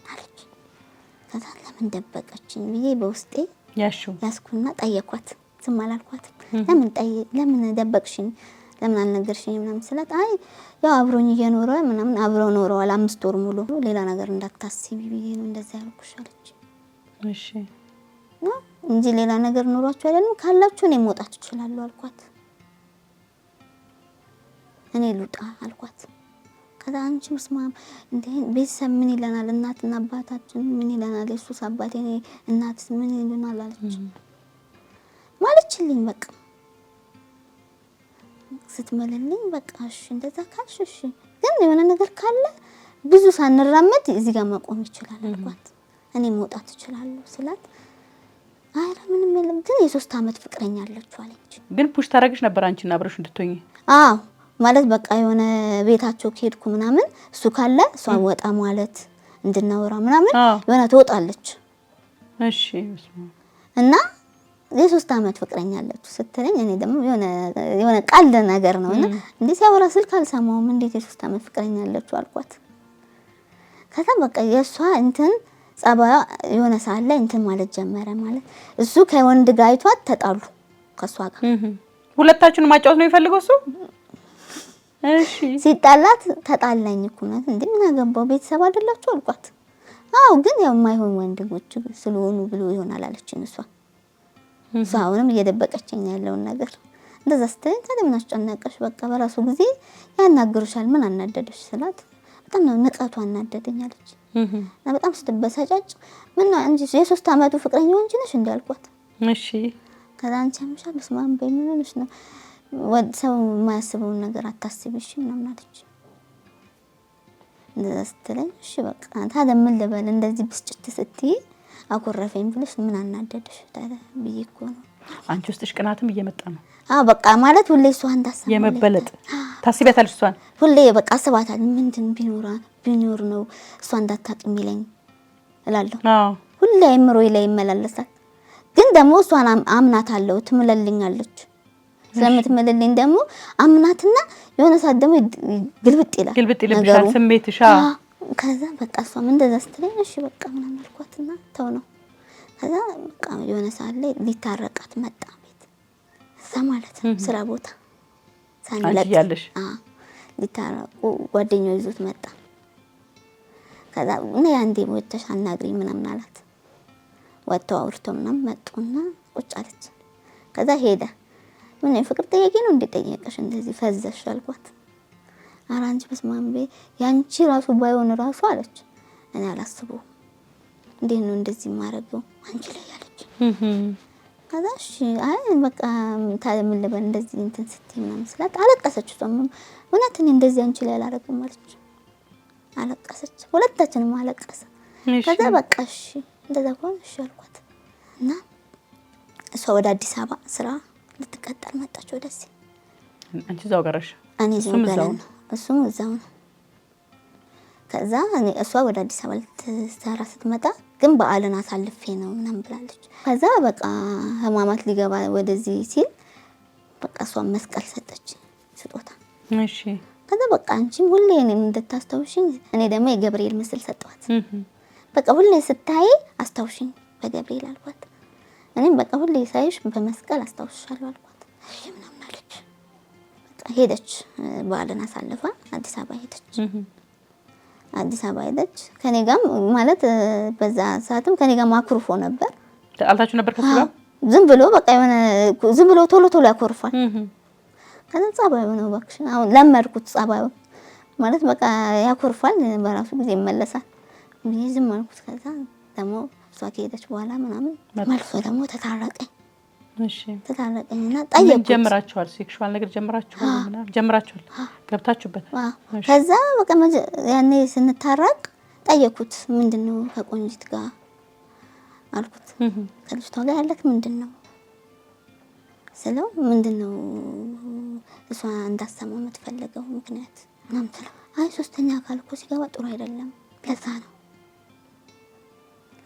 አለች። ከዛ ለምን ደበቀችኝ ብዬ በውስጤ ያስኩና ጠየኳት። ዝም አላልኳትም። ለምን ደበቅሽኝ ለምን አልነገርሽኝ ምናምን ስላት አይ ያው አብሮኝ እየኖረ ምናምን አብረው ኖረዋል 5 ወር ሙሉ ሌላ ነገር እንዳታስቢ ብዬ ነው እንደዛ ያልኩሽ አለች። እሺ ነው እንጂ ሌላ ነገር ኖሯችሁ አይደለም ካላችሁ እኔ መውጣት እችላለሁ አልኳት። እኔ ልውጣ አልኳት። ከዛ አንቺ መስማም እንዴ ቤተሰብ ምን ይለናል እናትና አባታችን ምን ይለናል እሱስ አባቴ እኔ እናትስ ምን ይለናል አለች። ማለችልኝ በቃ ስትመለልኝ በቃ እሺ እንደዛ ካልሽ እሺ ግን የሆነ ነገር ካለ ብዙ ሳንራመድ እዚህ ጋር መቆም ይችላል አልኳት። እኔ መውጣት እችላለሁ ስላት አይ ምንም የለም ግን የ3 አመት ፍቅረኛ አለችው አለች። ግን ፑሽ ታረግሽ ነበር አንቺና አብረሽ እንድትሆኚ? አዎ ማለት በቃ የሆነ ቤታቸው ከሄድኩ ምናምን እሱ ካለ እሷ ወጣ ማለት እንድናወራ ምናምን የሆነ ትወጣለች። እሺ እና የ3 አመት ፍቅረኛ አለች ስትለኝ እኔ ደግሞ የሆነ ቀልድ ነገር ነውና እንዴ ሲያወራ ስልክ አልሰማውም እንዴት የ3 አመት ፍቅረኛ አለች አልኳት። ከዛ በቃ የሷ እንትን ጸባያ የሆነ ሰዓት ላይ እንትን ማለት ጀመረ ማለት እሱ ከወንድ ጋር አይቷት ተጣሉ ከሷ ጋር ሁለታችሁን ማጫወት ነው የሚፈልገው እሱ እሺ ሲጣላት ተጣላኝ እኮ ነው እንዴ ምን አገባው ቤተሰብ አይደላችሁ አልኳት። አው ግን ያው የማይሆን ወንድሞች ስለሆኑ ብሎ ይሆናል አለችኝ እሷ አሁንም እየደበቀችኝ ያለውን ነገር እንደዛ ስትለኝ ታዲያ ምን አስጨነቀሽ በቃ በራሱ ጊዜ ያናግሩሻል ምን አናደደሽ ስላት በጣም ነው ንቀቱ አናደደኝ አለች እና በጣም ስትበሳጫጭ ምን ነው እንጂ የ3 አመቱ ፍቅረኛው እንጂ ነሽ እንዴ አልኳት። እሺ ከዛ አንቺ አምሻል በስማም በሚሉሽ ነው ሰው የማያስበውን ነገር አታስቢሽ ምናምን አለች። እንደዛ ስትለኝ እሺ በቃ ታዲያ ምን ልበል እንደዚህ ብስጭት ስትይ አኮረፈኝ ብለሽ ምን አናደደሽ ታዲያ ብዬ እኮ ነው። አንቺ ውስጥሽ ቅናትም እየመጣ ነው። በቃ ማለት ሁሌ እሷን እንዳሰማ የመበለጥ ታስቢያታለሽ እሷን ሁሌ በቃ አስባታለሁ ምንድን ቢኖር ነው እሷ እንዳታውቅ የሚለኝ እላለሁ። ሁሌ አይምሮዬ ላይ ይመላለሳል። ግን ደግሞ እሷን አምናታለሁ ትምለልኛለች። ስለምትምልልኝ ደግሞ አምናትና የሆነ ሰዓት ደግሞ ግልብጥ ይላል ስሜትሽ። ከዛ በቃ እሷም እንደዛ ስትለኝ እሺ በቃ ምናምን አልኳትና ተው ነው። ከዛ በቃ የሆነ ሰዓት ላይ ሊታረቃት መጣ ቤት እዛ ማለት ነው ስራ ቦታ ሳንለቅ ሊታረቁ ጓደኛው ይዞት መጣ። ከዛ እኔ አንዴ ወጥተሽ አናግሪኝ ምናምን አላት። ወጥተው አውርተው ምናምን መጡና ቁጭ አለች። ከዛ ሄደ። ምን የፍቅር ጥያቄ ነው እንዴ ጠየቀሽ እንደዚህ ፈዘሽ አልኳት። ኧረ አንቺ በስማም በይ ያንቺ ራሱ ባይሆን ራሱ አለች እኔ አላስበው እንዴት ነው እንደዚህ ማረገው አንቺ ላይ አለች። ከዛ እሺ አይ በቃ ታዲያ ምን ልበል እንደዚህ እንትን ስትይ ምናምን ስላት አለቀሰች። እሷም እውነት እኔ እንደዚህ አንቺ ላይ አላረግም አለች። አለቀሰች ሁለታችንም አለቀሰ። ከዛ በቃ እሺ እንደዛ ከሆነ እሺ አልኳት እና እሷ ወደ አዲስ አበባ ስራ ልትቀጠር መጣች ወደዚህ። አንቺ እዛው ቀረሽ? እኔ እሱም እዛው ነው። ከዛ እሷ ወደ አዲስ አበባ ልትሰራ ስትመጣ ግን በዓልን አሳልፌ ነው ምናምን ብላለች። ከዛ በቃ ህማማት ሊገባ ወደዚህ ሲል በቃ እሷ መስቀል ሰጠች ስጦታ። እሺ ከዛ በቃ አንቺም ሁሌ እኔም እንድታስታውሽኝ እኔ ደግሞ የገብርኤል ምስል ሰጠዋት። በቃ ሁሌ ስታይ አስታውሽኝ በገብርኤል አልኳት። እኔም በቃ ሁሌ ሳይሽ በመስቀል አስታውስሻለሁ አልኳት። እሺ ምናምን አለች። በቃ ሄደች በዓልን አሳልፋ አዲስ አበባ ሄደች። አዲስ አበባ ሄደች ከኔ ጋር ማለት በዛ ሰዓትም ከኔ ጋር ማክሩፎ ነበር። ተጣልታችሁ ነበር ከሱ ጋር? ዝም ብሎ በቃ የሆነ ዝም ብሎ ቶሎ ያኮርፋል። ከዛ ጸባዩ ነው እባክሽ አሁን ለመድኩት ጸባዩ ማለት በቃ ያኮርፋል በራሱ ጊዜ ይመለሳል ብዬ ዝም አልኩት። ከዛ ደግሞ እሷ ከሄደች በኋላ ምናምን መልሶ ደግሞ ተታረቀኝ። እሺ ተታረቀኝና ጠየቅኩት። ጀምራችኋል? ሴክሹዋል ነገር ጀምራችኋል ምናምን ጀምራችኋል? ገብታችሁበት? ከዛ በቃ ያኔ ስንታረቅ ጠየቅኩት። ምንድነው ከቆንጂት ጋር አልኩት። ከልጅቷ ጋር ያለክ ምንድነው ስለው ምንድነው እሷ እንዳሰማ የምትፈልገው ምክንያት ምናምን ስለው አይ ሶስተኛ አካል እኮ ሲገባ ጥሩ አይደለም ለዛ ነው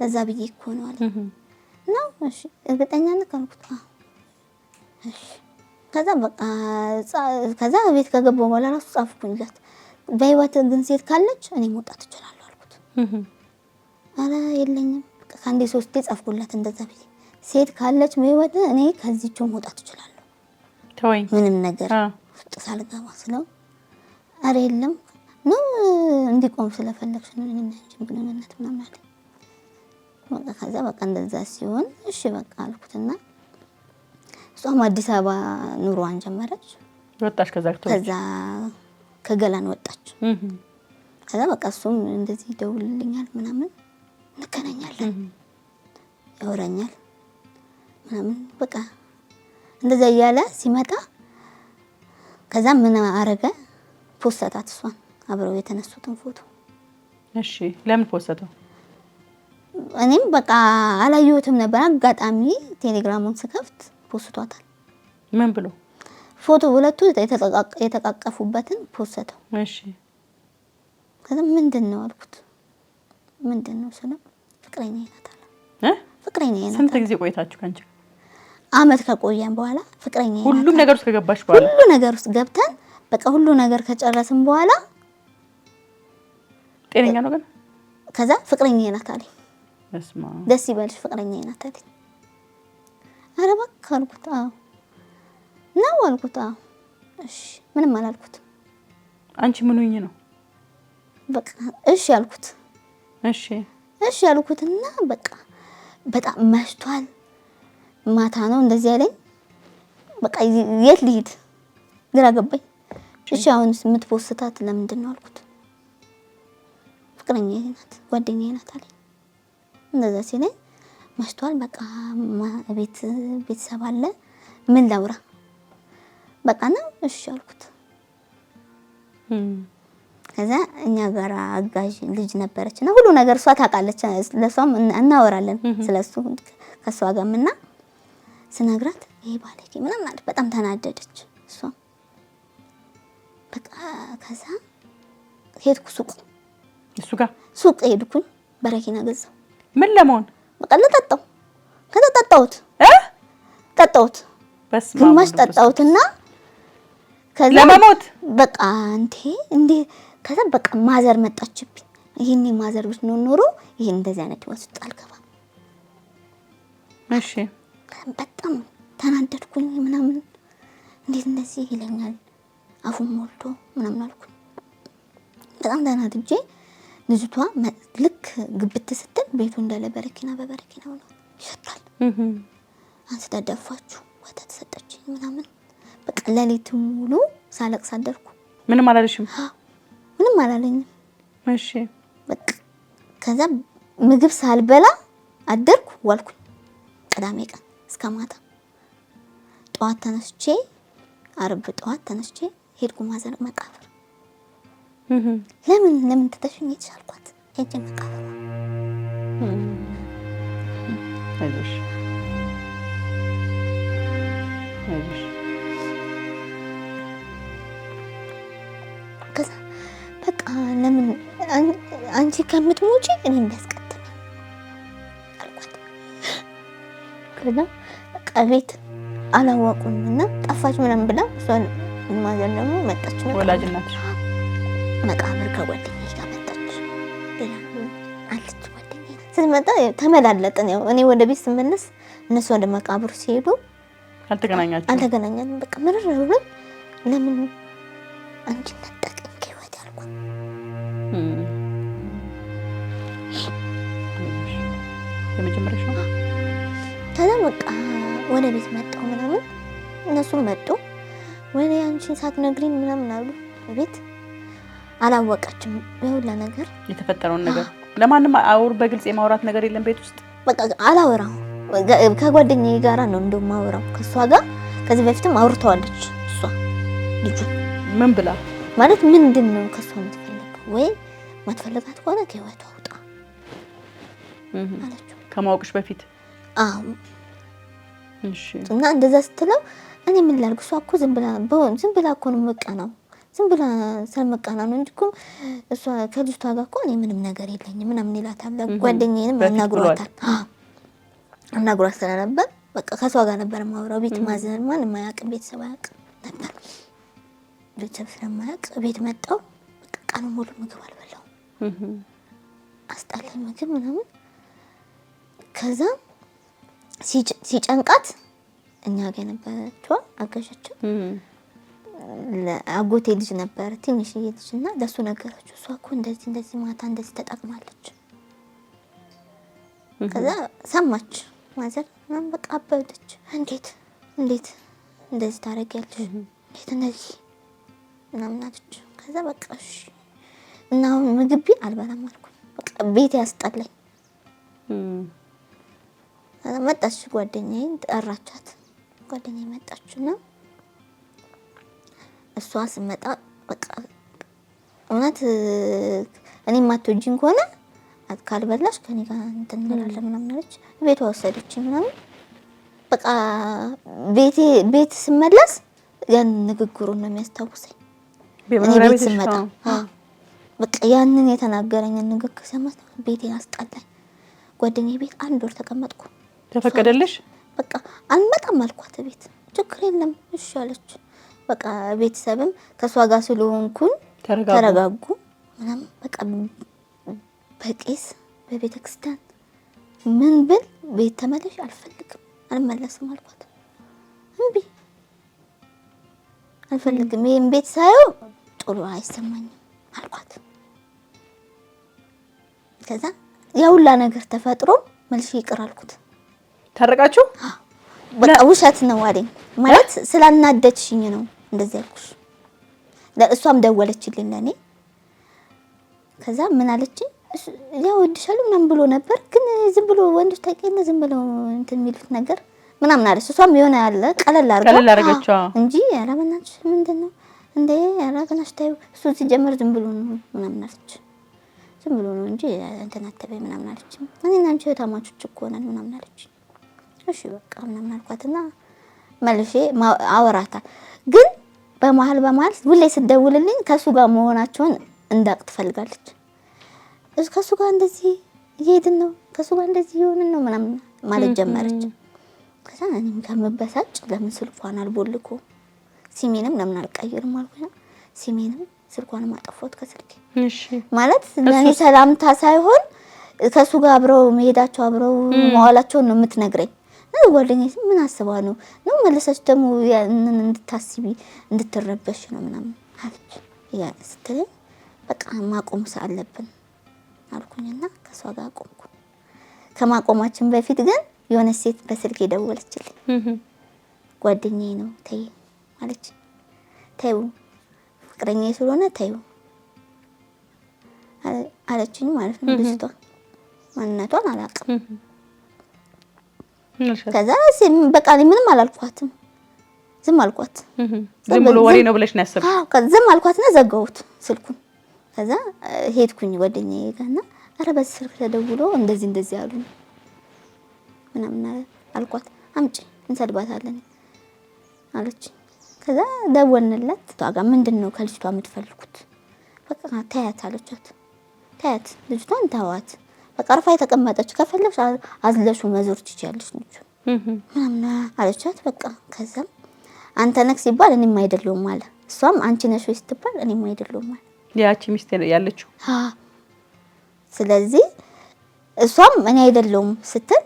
ለዛ ብዬ እኮ ነው አለ ነው። እሺ እርግጠኛ ነህ አልኩት። እሺ ከዛ ቤት ከገባሁ በኋላ ራሱ ጻፍኩኝለት በህይወት ግን ሴት ካለች እኔ መውጣት እችላለሁ አልኩት። አረ የለኝም ከአንዴ 3 ጻፍኩለት እንደዛ ብዬ ሴት ካለች በህይወት እኔ ከዚህው መውጣት እችላለሁ ተወኝ ምንም ነገር ውስጥ ሳልገባ ስለው አረ የለም ነው እንዲቆም ስለፈለግሽ ነው እኔና አንቺ ግንኙነት ምናምን አለ። በቃ ከዛ በቃ እንደዛ ሲሆን እሺ በቃ አልኩትና እሷም አዲስ አበባ ኑሮዋን ጀመረች። ወጣች ከዛ ከገላን ወጣች። ከዛ በቃ እሱም እንደዚህ ይደውልልኛል ምናምን እንገናኛለን ያወራኛል ምናምን በቃ እንደዛ እያለ ሲመጣ ከዛ ምን አረገ ፖስታት እሷን አብረው የተነሱትን ፎቶ። እሺ ለምን ፖስተው? እኔም በቃ አላየሁትም ነበር። አጋጣሚ ቴሌግራሙን ስከፍት ፖስቷታል። ምን ብሎ ፎቶ ሁለቱ የተቃቀፉበትን ፖስተው። እሺ ከዛ ምንድነው አልኩት። ምንድነው ስለው ፍቅረኛዬ ናት አለ። ፍቅረኛዬ ናት። ስንት ጊዜ ቆይታችሁ ካንቺ? አመት ከቆየን በኋላ ፍቅረኛ ሁሉም ነገር ውስጥ ከገባሽ በኋላ ሁሉ ነገር ውስጥ ገብተን በቃ ሁሉ ነገር ከጨረስን በኋላ ጤነኛ ነው ግን ከዛ ፍቅረኛ ናት አለኝ። በስማ ደስ ይበልሽ ፍቅረኛ ናት አለኝ። ኧረ እባክህ አልኩት። አዎ ነው አልኩት። አዎ እሺ ምንም አላልኩት። አንቺ ምን ሆኜ ነው በቃ እሺ አልኩት። እሺ አልኩትና በቃ በጣም መሽቷል፣ ማታ ነው እንደዚህ ያለኝ። በቃ የት ልሂድ ግራ ገባኝ። እሺ አሁንስ የምትፖስታት ለምንድን ነው አልኩት። ፍቅረኛዬ ናት ጓደኛዬ ናት አለኝ። እንደዛ ሲለኝ መሽቷል፣ በቃ ቤተሰብ አለ፣ ምን ላውራ በቃ ነው እሺ አልኩት። ከዛ እኛ ጋር አጋዥ ልጅ ነበረችና ሁሉ ነገር እሷ ታውቃለች፣ ለሷም እናወራለን ስለሱ ከሷ ጋርና ስነግራት ይሄ ባለጌ ምናምን አለ። በጣም ተናደደች እሷ። በቃ ከዛ ሄድኩ እሱ ጋር ሱቅ ሄድኩኝ፣ በረኪና ገዛው። ምን ለመሆን በቃ ለጠጣው። ከዛ ጠጣሁት ግማሽ ጠጣሁትና ከዛ ለመሞት በቃ እንዴ ከዛ በቃ ማዘር መጣችብኝ። ይሄኔ ማዘር ብትኖር ኖሮ ይሄን እንደዚህ አይነት ህይወት ውስጥ አልገባም። እሺ በጣም ተናደድኩኝ ምናምን። እንዴት እንደዚህ ይለኛል አፉን ሞልቶ ምናምን አልኩኝ። በጣም ተናድጄ ልጅቷ ልክ ግብት ስትል ቤቱ እንዳለ በረኪና ሆኖ ይሸጣል። አንስታ ደፋችሁ ወተት ሰጠችኝ ምናምን። በቃ ሌሊት ሙሉ ሳለቅስ አደርኩ። ምንም አላለሽም? ምንም አላለኝም። እሺ በቃ ከዛ ምግብ ሳልበላ አደርኩ ዋልኩኝ። ቅዳሜ ቀን እስከ ማታ። ጠዋት ተነስቼ አርብ ጠዋት ተነስቼ ሄድኩ ማዘር መቃብር። ለምን ተተሽኝ ይቻልኳት ሄጄ መቃብር አይዞሽ ከዛ በቃ ለምን አንቺ ከምትሞጪ እኔም ያስቀጥል አልኳት። ከዛ በቃ ቤት አላወቁምና ጠፋች ምናምን ብላ እሷን ማዘር ደግሞ መጣች። ወላጅ እናት መቃብር ከጓደኛዬ ጋር መጣች አለች። ጓደኛዬ ስትመጣ ተመላለጥን። ያው እኔ ወደ ቤት ስመለስ እነሱ ወደ መቃብሩ ሲሄዱ አልተገናኘንም። በቃ ምርር ብሎኝ ለምን አንቺ ነጠቀኝ ከህይወት ያልኩት። የመጀመሪያው ከዛ በቃ ወደ ቤት መጣሁ ምናምን። እነሱም መጡ። ወይኔ አንቺን ሳትነግሪኝ ምናምን አሉ። ቤት አላወቀችም የሁላ ነገር የተፈጠረውን ነገር። ለማንም አውር በግልጽ የማውራት ነገር የለም ቤት ውስጥ። በቃ አላወራው ከጓደኛዬ ጋር ነው እንደውም ማውራው ከሷ ጋር። ከዚህ በፊትም አውርተዋለች እሷ ልጁ። ምን ብላ ማለት ምንድነው ከሷ የምትፈልገው? ወይ ማትፈልጋት ከሆነ ከህይወቷ አውጣ አለችው ከማወቅሽ በፊት። አዎ እሺ። እና እንደዛ ስትለው እኔ ምን ላድርግ? እሷ እኮ ዝም ብላ እኮ ነው መቀናው፣ ዝም ብላ ስለመቀና ነው እንጂ እኮ እሷ ከልጅቷ ጋር እኮ እኔ ምንም ነገር የለኝም ምናምን ይላታል። ጓደኛዬንም አናግሯታል። አናግሯት ስለነበር በቃ ከሷ ጋር ነበር ማውራው። ቤት ማዘን ማንም አያውቅም፣ ቤተሰብ አያውቅም ነበር። ቤተሰብ ስለማያውቅ ቤት መጣሁ። በቃ ቀኑን ሙሉ ምግብ አልበላው፣ አስጣለኝ ምግብ ምናምን። ከዛ ሲጨንቃት እኛ ጋር ነበረችው አጋዣቸው ለአጎቴ ልጅ ነበር ትንሽዬ ልጅና ለሱ ነገረችው። እሷ እኮ እንደዚህ ማታ እንደዚህ ተጠቅማለች። ከዛ ሰማች ማዘር ምናምን በቃ አበደች። እንዴት እንደዚህ ታደርጊያለሽ? እንዴት እንደዚህ ምናምን አለች። ከዛ በቃ እሺ እና አሁን ምግብ አልበላም አልኩኝ። በቃ ቤት ያስጠላኝ። መጣች ጓደኛዬን ጠራቻት። ጓደኛዬ መጣችና እሷ ስመጣ በቃ እውነት እኔ ማትወጂኝ ከሆነ ካልበላሽ ከኔ ጋር እንትን እንላለን ምናምን አለች። ቤቷ ወሰደችኝ ምናምን። በቃ ቤት ስመለስ ያን ንግግሩን ነው የሚያስታውሰኝ። እኔ ቤት ስመጣ በቃ ያንን የተናገረኝን ንግግር ሰማት። ቤቴን አስጣላኝ። ጓደኛዬ ቤት 1 ወር ተቀመጥኩ። ተፈቀደልሽ? በቃ አልመጣም አልኳት ቤት ችግር የለም እሺ አለች። በቃ ቤተሰብም ከሷ ጋር ስለሆንኩኝ ተረጋጉ ምናምን በቃ በቄስ በቤተክርስቲያን ምን ብል ቤት ተመለሽ አልፈልግም አልመለስም አልኳት። እምቢ አልፈልግም ይሄን ቤት ሳየው ጥሩ አይሰማኝም አልኳት። ከዛ ያውላ ነገር ተፈጥሮ መልሽ ይቅር አልኩት። ታረቃችሁ? በቃ ውሸት ነው አለኝ ማለት ስላናደድሽኝ ነው እንደዚህ ያልኩሽ። ለእሷም ደወለችልኝ ለኔ። ከዛ ምን አለችኝ ያው ወድሻለሁ ምናምን ብሎ ነበር ግን ዝም ብሎ ወንዶች ታውቂያለሽ ዝም ብሎ እንትን የሚሉት ነገር ምናምን አለች። እሷም የሆነ ያለ ቀለል አድርጋ እንጂ ኧረ በእናትሽ ምንድነው እንዴ ኧረ በእናትሽ ታዩ እሱ ሲጀመር ዝም ብሎ ነው ምናምን አለች። ዝም ብሎ ነው እንጂ እንትን አትበይ ምናምን አለች። እኔና አንቺ ታማቾች እኮ ነን ምናምን አለች። እሺ በቃ ምናምን አልኳትና መልሼ አወራታ ግን በመሀል ሁሌ ስትደውልልኝ ከሱ ጋር መሆናቸውን እንዳቅ ትፈልጋለች። ከሱ ጋር እንደዚህ እየሄድን ነው ከሱ ጋር እንደዚህ እየሆንን ነው ምናምን ማለት ጀመረች። ከዛ እኔም ከምበሳጭ ለምን ስልኳን አልቦልኩ ሲሜንም ለምን አልቀይርም አልኩኝ። ሲሜንም ስልኳንም አጠፋሁት ከስልኬ። እሺ ማለት ለኔ ሰላምታ ሳይሆን ከሱ ጋር አብረው መሄዳቸው አብረው መዋላቸውን ነው የምትነግረኝ። ጓደኛዬ ምን አስባ ነው መለሰች ደግሞ ያንን እንድታስቢ እንድትረበሽ ነው ምናምን አለች። ያ ስትለኝ በቃ ማቆም አለብን አልኩኝና ከሷ ጋር ቆምኩ። ከማቆማችን በፊት ግን የሆነ ሴት በስልክ ደወለችልኝ። ጓደኛዬ ነው ተይ አለች። ተይው ፍቅረኛዬ ስለሆነ ተይው አለችኝ ማለት ነው። ልጅቷ ማንነቷን አላውቅም። ከዛ በቃ ምንም አላልኳትም ዝም አልኳት። ዝም ብሎ ወሬ ነው ብለሽ ነው ያሰብኩት? አዎ ከዛም አልኳትና ዘጋሁት ስልኩን። ከዛ ሄድኩኝ ጓደኛዬ ጋርና ኧረ በዚህ ስልክ ተደውሎ እንደዚህ ያሉ ምናምን አልኳት። አምጪ እንሰድባታለን አለች። ከዛ ደወልንላት ታጋ ምንድነው ከልጅቷ የምትፈልጉት? በቃ ታያት አለቻት። ታያት ልጅቷን ታዋት በቃ አርፋ የተቀመጠች ከፈለግሽ አዝለሹ መዞር ትችያለሽ ልጅ ምናምን አለቻት። በቃ ከዛ አንተ ነክ ሲባል እኔም አይደለሁም አለ። እሷም አንቺ ነሽ ወይ ስትባል እኔም አይደለሁም አለ። ያቺ ሚስት ያለችው ስለዚህ እሷም እኔ አይደለሁም ስትል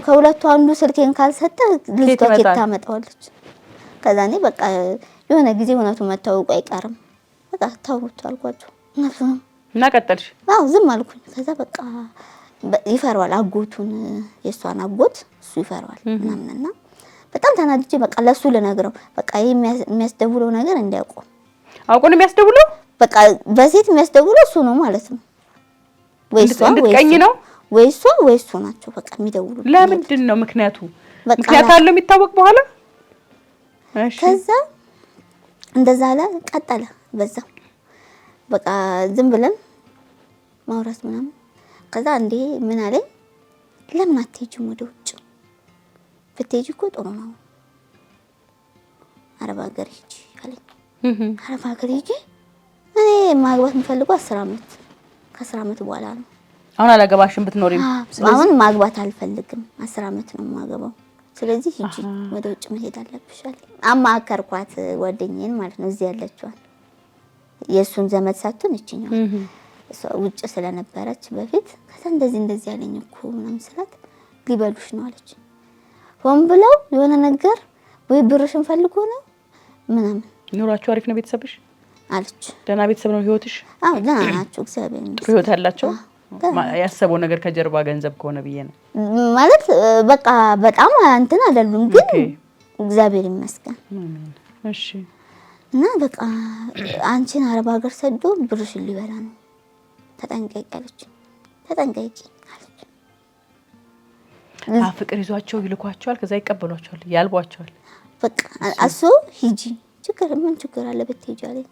ከሁለቱ አንዱ ስልኬን ካልሰጠ ልጅቷ ኬት ታመጣዋለች። ከዛ እኔ በቃ የሆነ ጊዜ እውነቱ መታወቁ አይቀርም በቃ ታውሩት አልኳቸው። እና ቀጠልሽ? አዎ ዝም አልኩኝ። ከዛ በቃ ይፈራዋል አጎቱን የሷን አጎት እሱ ይፈራዋል ምናምንና በጣም ተናድጄ በቃ ለሱ ልነግረው በቃ የሚያስደውለው ነገር እንዲያቆም አውቆ ነው የሚያስደውለው። በቃ በሴት የሚያስደውለው እሱ ነው ማለት ነው። ወይስ እንድትቀኝ ነው ወይስ ናቸው በቃ የሚደውሉት። ለምንድን ነው ምክንያቱ? ምክንያት አለው የሚታወቅ በኋላ። እሺ ከዛ እንደዛ አለ ቀጠለ በዛ በቃ ዝም ብለን ማውራት ምናምን። ከዛ እንዴ ምን አለኝ ለምን አትሄጂም ወደ ውጭ? ብትሄጂ እኮ ጥሩ ነው አረብ ሀገር ሂጂ አለኝ። አረብ ሀገር ሂጂ? እኔ ማግባት የምፈልገው 10 አመት ከ10 አመት በኋላ ነው። አሁን አላገባሽም ብትኖሪም? አሁን ማግባት አልፈልግም 10 አመት ነው የማገባው። ስለዚህ ሂጂ ወደ ውጭ መሄድ አለብሽ አለኝ። አማከርኳት ጓደኛዬን ማለት ነው እዚህ ያለችዋን የሱን ዘመድ ሳትሆን እቺኛው ውጭ ስለነበረች በፊት። ከዛ እንደዚህ ያለኝ እኮ ምናምን ስላት ሊበሉሽ ነው አለች። ሆን ብለው የሆነ ነገር ወይ ብርሽን ፈልጎ ነው ምናምን። ኑሯችሁ አሪፍ ነው ቤተሰብሽ? አለች። ደህና ቤተሰብ ነው ህይወትሽ? አዎ ደህና ናቸው እግዚአብሔር ይመስገን። ህይወት አላቸው? ያሰበው ነገር ከጀርባ ገንዘብ ከሆነ ብዬ ነው ማለት በቃ በጣም እንትን አይደሉም ግን እግዚአብሔር ይመስገን። እሺ እና በቃ አንቺን አረብ ሀገር ሰዶ ብርሽን ሊበላ ነው ተጠንቀቂ አለች። ተጠንቀቂ አለች። ፍቅር ይዟቸው ይልኳቸዋል። ከዛ ይቀበሏቸዋል፣ ያልቧቸዋል። በቃ አሱ ሂጂ ምን ችግር አለ ብትሄጂ አለኝ።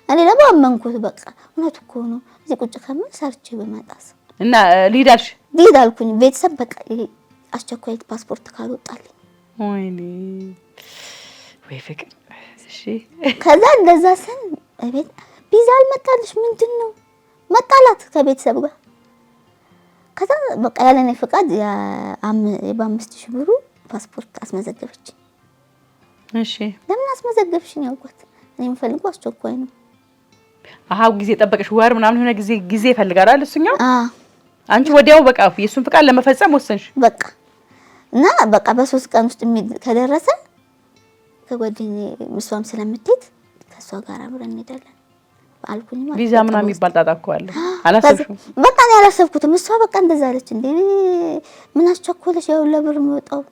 እኔ ደግሞ አመንኩት። በቃ እውነት እኮ ነው እዚህ ቁጭ ከምን ሰርቼ በመጣስ እና ሊድ አልኩኝ። ቤተሰብ በቃ አስቸኳይ ፓስፖርት ካልወጣልኝ ወይኔ ወይ ፍቅር። እሺ ከዛ እንደዛ ሰን ቤት ቪዛ አልመጣልሽ ምንድነው? መጣላት ከቤተሰብ ጋር ከዛ በቃ ያለኔ ፍቃድ በ5000 ብሩ ፓስፖርት አስመዘገበች። እሺ ለምን አስመዘገብሽኝ ያልኳት እኔ የምፈልገው አስቸኳይ ነው። ጊዜ ጠበቀሽ ወር ምናምን ሆነ ጊዜ ይፈልጋል አይደል እሱኛው? አንቺ ወዲያው በቃ የሱን ፍቃድ ለመፈጸም ወሰንሽ? በቃ እና በቃ በ3 ቀን ውስጥ ከደረሰ ከጓደኛዬ እሷም ስለምትሄድ ከሷ ጋር አብረን እንሄዳለን አልኩኝ ማለት። ቪዛ ምናምን የሚባል ጣጣ እኮ አለ። አላሰብሽም? በቃ እኔ አላሰብኩትም። እሷ በቃ እንደዛ አለች። እንዴ ምን አስቸኮለሽ? ያው ለብር የሚወጣው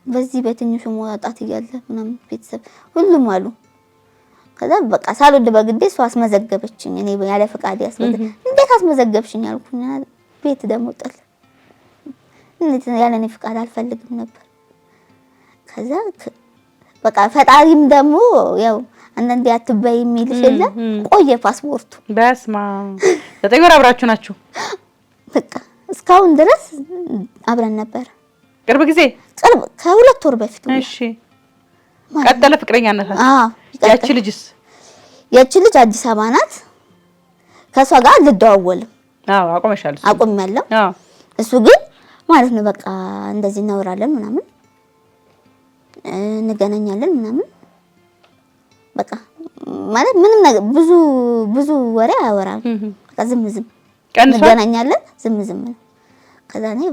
በዚህ በትንሹ መውጣት እያለ ምናምን ቤተሰብ ሁሉም አሉ። ከዛ በቃ ሳልወድ በግዴ እሷ አስመዘገበችኝ። እኔ ያለ ፍቃድ እንዴት አስመዘገብሽኝ አልኩኝ። ቤት ደግሞ ጥል እንዴት ያለኔ ፍቃድ አልፈልግም ነበር። ከዛ በቃ ፈጣሪም ደግሞ ያው አንዳንዴ አትበይ የሚልሽ የለ ቆየ ፓስፖርቱ። በስማ 9 ወር አብራችሁ ናችሁ? በቃ እስካሁን ድረስ አብረን ነበር። ቅርብ ከ2 ወር በፊት። እሺ ቀጠለ ፍቅረኛነታችሁ? ያቺ ልጅስ? ያቺ ልጅ አዲስ አበባ ናት። ከሷ ጋር ልደዋወልም አቆመሻል? አቆሚያለሁ። እሱ ግን ማለት ነው በቃ እንደዚህ እናወራለን ምናምን እንገናኛለን ምናምን በቃ ማለት ምንም ነገር ብዙ ወሬ አያወራም። በቃ ዝም እንገናኛለን ዝም ነው። ከዛ እኔ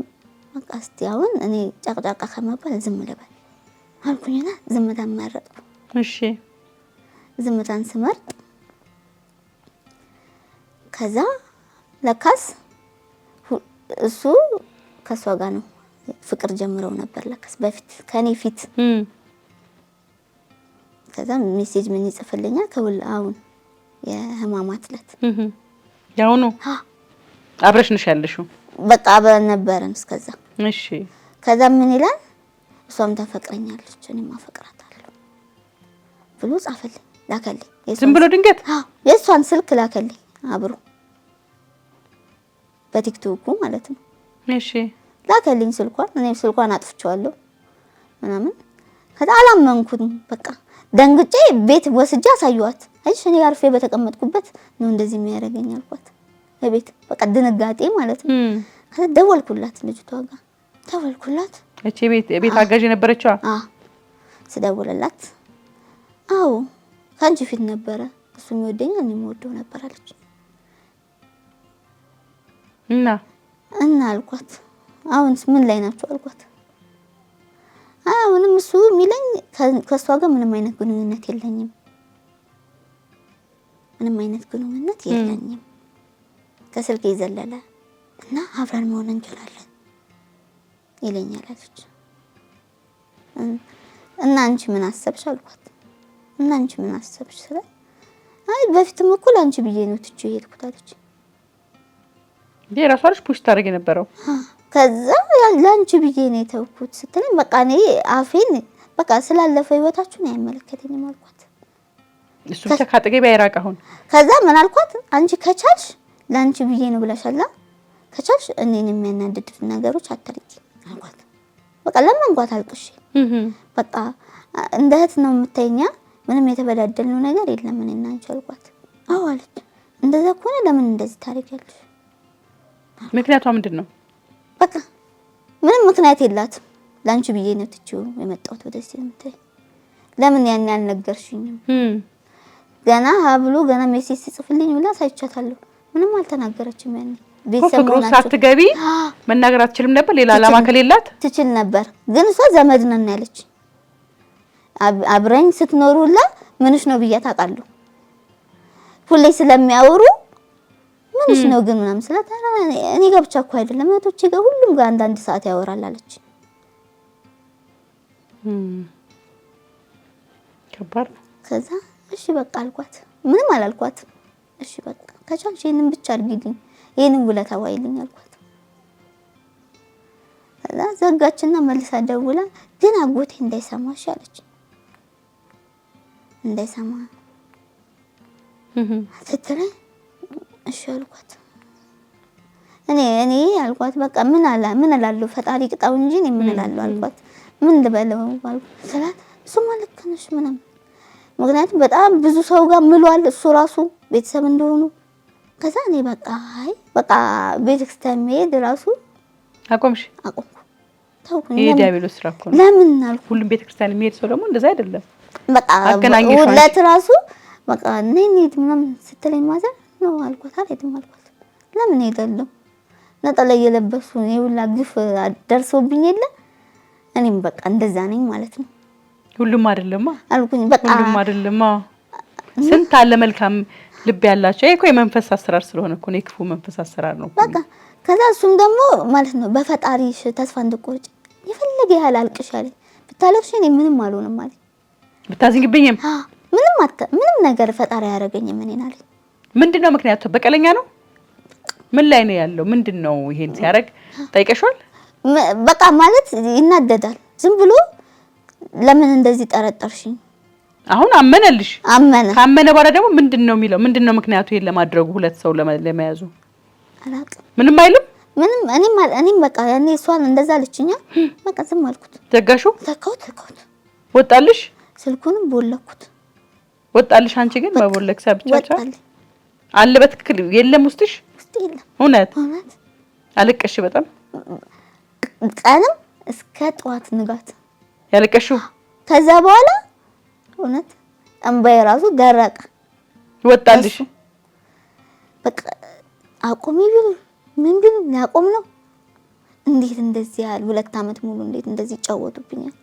በቃ እስቲ አሁን እኔ ጫቅጫቃ ከመባል ዝም ልበል አልኩኝና ዝምታን መረጥኩ። እሺ ዝምታን ስመርጥ ከዛ ለካስ እሱ ከሷ ጋር ነው ፍቅር ጀምረው ነበር ለካስ በፊት ከኔ ፊት። ከዛ ሜሴጅ ምን ይጽፍልኛል አሁን የህማማት ዕለት ያው ነው አብረሽ ነሽ ያለሽው? በቃ አብረን ነበርን እስከዛ። እሺ ከዛ ምን ይላል እሷም ታፈቅረኛለች እኔም አፈቅራታለሁ ብሎ ጻፈልኝ ላከልኝ። ዝም ብሎ ድንገት የእሷን ስልክ ላከልኝ አብሮ በቲክቶኩ ማለት ነው። እሺ ላከልኝ ስልኳን። እኔ ስልኳን አጥፍቼዋለሁ ምናምን። ከዛ አላመንኩትም። በቃ ደንግጬ ቤት ወስጄ አሳየኋት። አይሽ እኔ አርፌ በተቀመጥኩበት ነው እንደዚህ የሚያደርገኝ አልኳት። በቤት በቃ ድንጋጤ ማለት ነው። ከዛ ደወልኩላት ልጅቷ ጋር ደወልኩላት። እቺ ቤት አጋዥ ነበረችው? ስደውልላት አዎ ካንቺ ፊት ነበረ እሱ የሚወደኛል እኔ የምወደው ነበር አለች። እና አልኳት አሁንስ ምን ላይ ናችሁ አልኳት። አሁንም እሱ የሚለኝ ከሷ ጋር ምንም አይነት ግንኙነት የለኝም ከስልክ ይዘለለ እና አብረን መሆን እንችላለን ይለኛል አለች። እና አንቺ ምን አሰብሽ አልኳት። እና አንቺ ምን አሰብሽ ስለ አይ በፊትም እኮ ላንቺ ብዬ ነው ትቼው የሄድኩት አለች። ራሷሽ ፑሽ ታደርግ የነበረው ከዛ ላንቺ ብዬ ነው የተውኩት ስትለኝ በቃ እኔ አፌን በቃ ስላለፈው ህይወታችሁ ነው አይመለከተኝም አልኳት። እሱ ብቻ ካጠገቤ አይራቅ አሁን። ከዛ ምን አልኳት አንቺ ከቻልሽ ላንቺ ብዬ ነው ብለሻላ ከቻልሽ እኔን የሚያናድድ ነገሮች አታርቂ አልኳት። በቃ ለማንኳት አልቅሽ በቃ እንደ እህት ነው የምታይኛ ምንም የተበዳደልነው ነገር የለም እኔና አንቺ አልኳት። አዎ አለች። እንደዛ ከሆነ ለምን እንደዚህ ታደርጊያለሽ? ምክንያቷ ምንድነው? በቃ ምንም ምክንያት የላትም። ላንቺ ብዬ ነው ትቼው የመጣሁት ወደዚህ የምታይ ለምን ያን ያልነገርሽኝም? ገና ሀብሉ ገና ሜሴጅ ሲጽፍልኝ ብላ ሳይቻታለሁ። ምንም አልተናገረችም። ያኔ ቤተሰብ ነው ሳትገቢ መናገር አትችልም ነበር? ሌላ አላማ ከሌላት ትችል ነበር። ግን እሷ ዘመድ ነን ያለች አብረኝ ስትኖሩላ ምንሽ ነው ብያ ታውቃለሁ። ሁሌ ስለሚያወሩ ምንሽ ነው ግን ምናምን ስላት እኔ ጋር ብቻ እኮ አይደለም እህቶቼ ጋር ሁሉም ጋር አንዳንድ ሰዓት ያወራል አለች። ከባድ። ከዛ እሺ በቃ አልኳት። ምንም አላልኳት። እሺ በቃ ከቻልሽ ይሄንን ብቻ አድርጊልኝ ይሄንን ውለታ ዋይልኝ አልኳት። ከዛ ዘጋችና መልሳ ደውላ ግን አጎቴ እንዳይሰማሽ አለች። እንዳይሰማ ስትለኝ እሺ አልኳት። እኔ አልኳት በቃ ምን እላለሁ ፈጣሪ ቅጣው እንጂ እኔ ምን እላለሁ አልኳት። ምን ልበለው አልኳት ስላት እሱማ ልክ ነሽ ምንም ምክንያቱም በጣም ብዙ ሰው ጋር ምሏል እሱ ራሱ ቤተሰብ እንደሆኑ። ከዛ እኔ በቃ አይ በቃ ቤተክርስቲያን መሄድ ራሱ አቆምሽ? አቆምኩ። ተውኩኝ። የዲያብሎስ ስራ እኮ ነው። ለምን አልኩ። ሁሉም ቤተክርስቲያን የሚሄድ ሰው ደግሞ እንደዛ አይደለም። በቃ ሁለት ራሱ በቃ ነይ እንሂድ ምናምን ስትለኝ ማዘር ነው አልኳት። አልሄድም አልኳት። ለምን ሄዳለሁ? ነጠላ እየለበሱ የሁላ ግፍ ደርሶብኝ የለ እኔም በቃ እንደዛ ነኝ ማለት ነው። ሁሉም አይደለማ አልኩኝ። በቃ ሁሉም አይደለማ። ስንት አለ መልካም ልብ ያላቸው። ይሄ እኮ የመንፈስ አሰራር ስለሆነ እኮ ነው፣ የክፉ መንፈስ አሰራር ነው። በቃ ከዛ እሱም ደግሞ ማለት ነው በፈጣሪሽ ተስፋ እንድትቆርጪ የፈለገ ያህል አልቅሽ አለኝ። ብታለቅሽ እኔ ምንም አልሆንም አለኝ። ብታዝኝብኝም ምንም ነገር ፈጣሪ ያደረገኝም እኔን አለኝ። ምንድነው ምክንያቱ? በቀለኛ ነው? ምን ላይ ነው ያለው? ምንድነው ይሄን ሲያደርግ ጠይቀሽዋል? በቃ ማለት ይናደዳል። ዝም ብሎ ለምን እንደዚህ ጠረጠርሽኝ? አሁን አመነልሽ። ካመነ በኋላ ደግሞ ምንድነው የሚለው? ምንድነው ምክንያቱ ይሄን ለማድረጉ ሁለት ሰው ለመያዙ? አላውቅም። ምንም አይልም። ምንም እኔም በቃ ያኔ እሷን እንደዛ አለችኛ። በቃ ዝም አልኩት። ዘጋሽው? ዘጋሁት። ወጣልሽ? ስልኩንም ቦለኩት። ወጣልሽ? አንቺ ግን መቦለክ ሳብቻቻ አለ በትክክል የለም ውስጥሽ? ውስጥ የለም። እውነት አለቀሽ? በጣም ቀንም እስከ ጠዋት ንጋት ያለቀሽው? ከዛ በኋላ እውነት እንባዬ ራሱ ደረቀ። ወጣልሽ? በቃ አቆሚ ቢሉ ምን ቢሉ ያቆም ነው። እንዴት እንደዚህ ያህል 2 አመት ሙሉ እንዴት እንደዚህ ይጫወቱብኛል?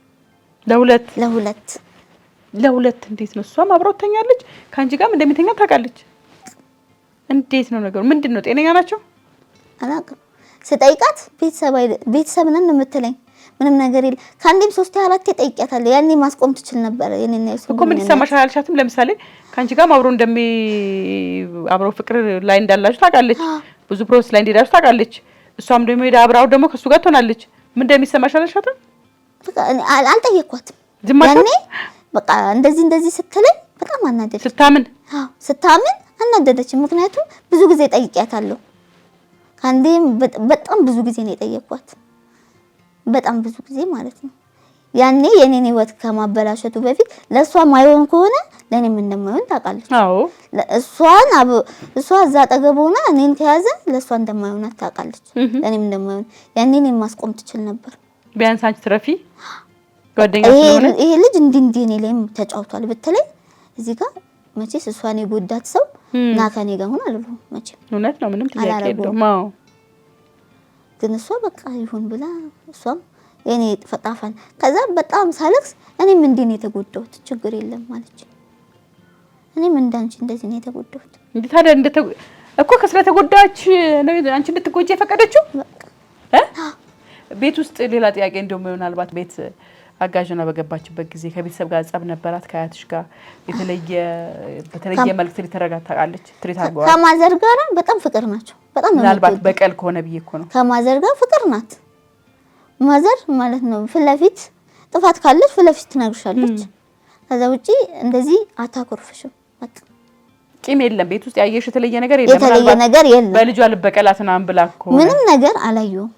ለሁለት እንዴት ነው? እሷም አብራው ተኛለች ካንቺ ጋርም እንደሚተኛ ታውቃለች። እንዴት ነው ነገሩ? ምንድነው? ጤነኛ ናቸው? አላውቅም። ስጠይቃት ቤተሰብ ነን የምትለኝ ምንም ነገር የለ። ከአንዴም 3 4 ጠይቄያታለሁ። ያኔ ማስቆም ትችል ነበር። የኔና የሱ እኮ ምን ይሰማሻል አልሻትም? ለምሳሌ ካንቺ ጋርም አብሮ ፍቅር ላይ እንዳላችሁ ታውቃለች። ብዙ ፕሮሰስ ላይ እንደዳችሁ ታውቃለች። እሷም ደግሞ ሄዳ አብራው ደግሞ ከሱ ጋር ትሆናለች። ምን እንደሚሰማሽ አልሻትም? በቃ አልጠየኳትም። ዝማሽ በቃ እንደዚህ ስትለኝ በጣም አናደደች። ስታምን አናደደች። ምክንያቱም ብዙ ጊዜ ጠይቄያታለሁ። ካንዴም በጣም ብዙ ጊዜ ነው የጠየኳት። በጣም ብዙ ጊዜ ማለት ነው። ያኔ የኔን ህይወት ከማበላሸቱ በፊት ለሷ ማይሆን ከሆነ ለኔም እንደማይሆን ታውቃለች። እሷ እዛ አጠገብ ሆና እኔን ከያዘ ለሷ እንደማይሆን ታውቃለች። ለኔም እንደማይሆን ያኔ እኔን ማስቆም ትችል ነበር። ቢያንስ አንቺ ትረፊ ጓደኛ ስለሆነ ይሄ ልጅ እንዲህ እኔ ላይም ተጫውቷል ብትለኝ እዚህ ጋር መቼስ እሷን የጎዳት ሰው እና ከኔ ጋር ሆነ አልልም መቼም። እውነት ነው፣ ምንም ጥያቄ የለውም። ግን እሷ በቃ ይሁን ብላ እሷም የኔ ፈጣፋን ከዛ በጣም ሳለክስ እኔም እንዲህ ነው የተጎዳሁት፣ ችግር የለም ማለች። እኔም እንዳንቺ እንደዚህ ነው የተጎዳሁት። እንዴ ታዲያ እኮ ከስለተጎዳች ነው አንቺ እንድትጎጂ የፈቀደችው? ቤት ውስጥ ሌላ ጥያቄ እንደው ምናልባት ቤት አጋዥና በገባችበት ጊዜ ከቤተሰብ ጋር ጸብ ነበራት? ከአያትሽ ጋር በተለየ መልክ ታውቃለች? ትሪት አድርገዋል? ከማዘር ጋር በጣም ፍቅር ናቸው። በጣም ነው ምናልባት በቀል ከሆነ ብዬ እኮ ነው። ከማዘር ጋር ፍቅር ናት። ማዘር ማለት ነው ፍለፊት ጥፋት ካለች ፍለፊት ትነግርሻለች። ከዛ ውጪ እንደዚህ አታኮርፍሽም። በቃ ቂም የለም ቤት ውስጥ ያየሽ የተለየ ነገር የለም። የተለየ ነገር የለም። በልጇ ልበቀላትና አንብላ እኮ ምንም ነገር አላየሁም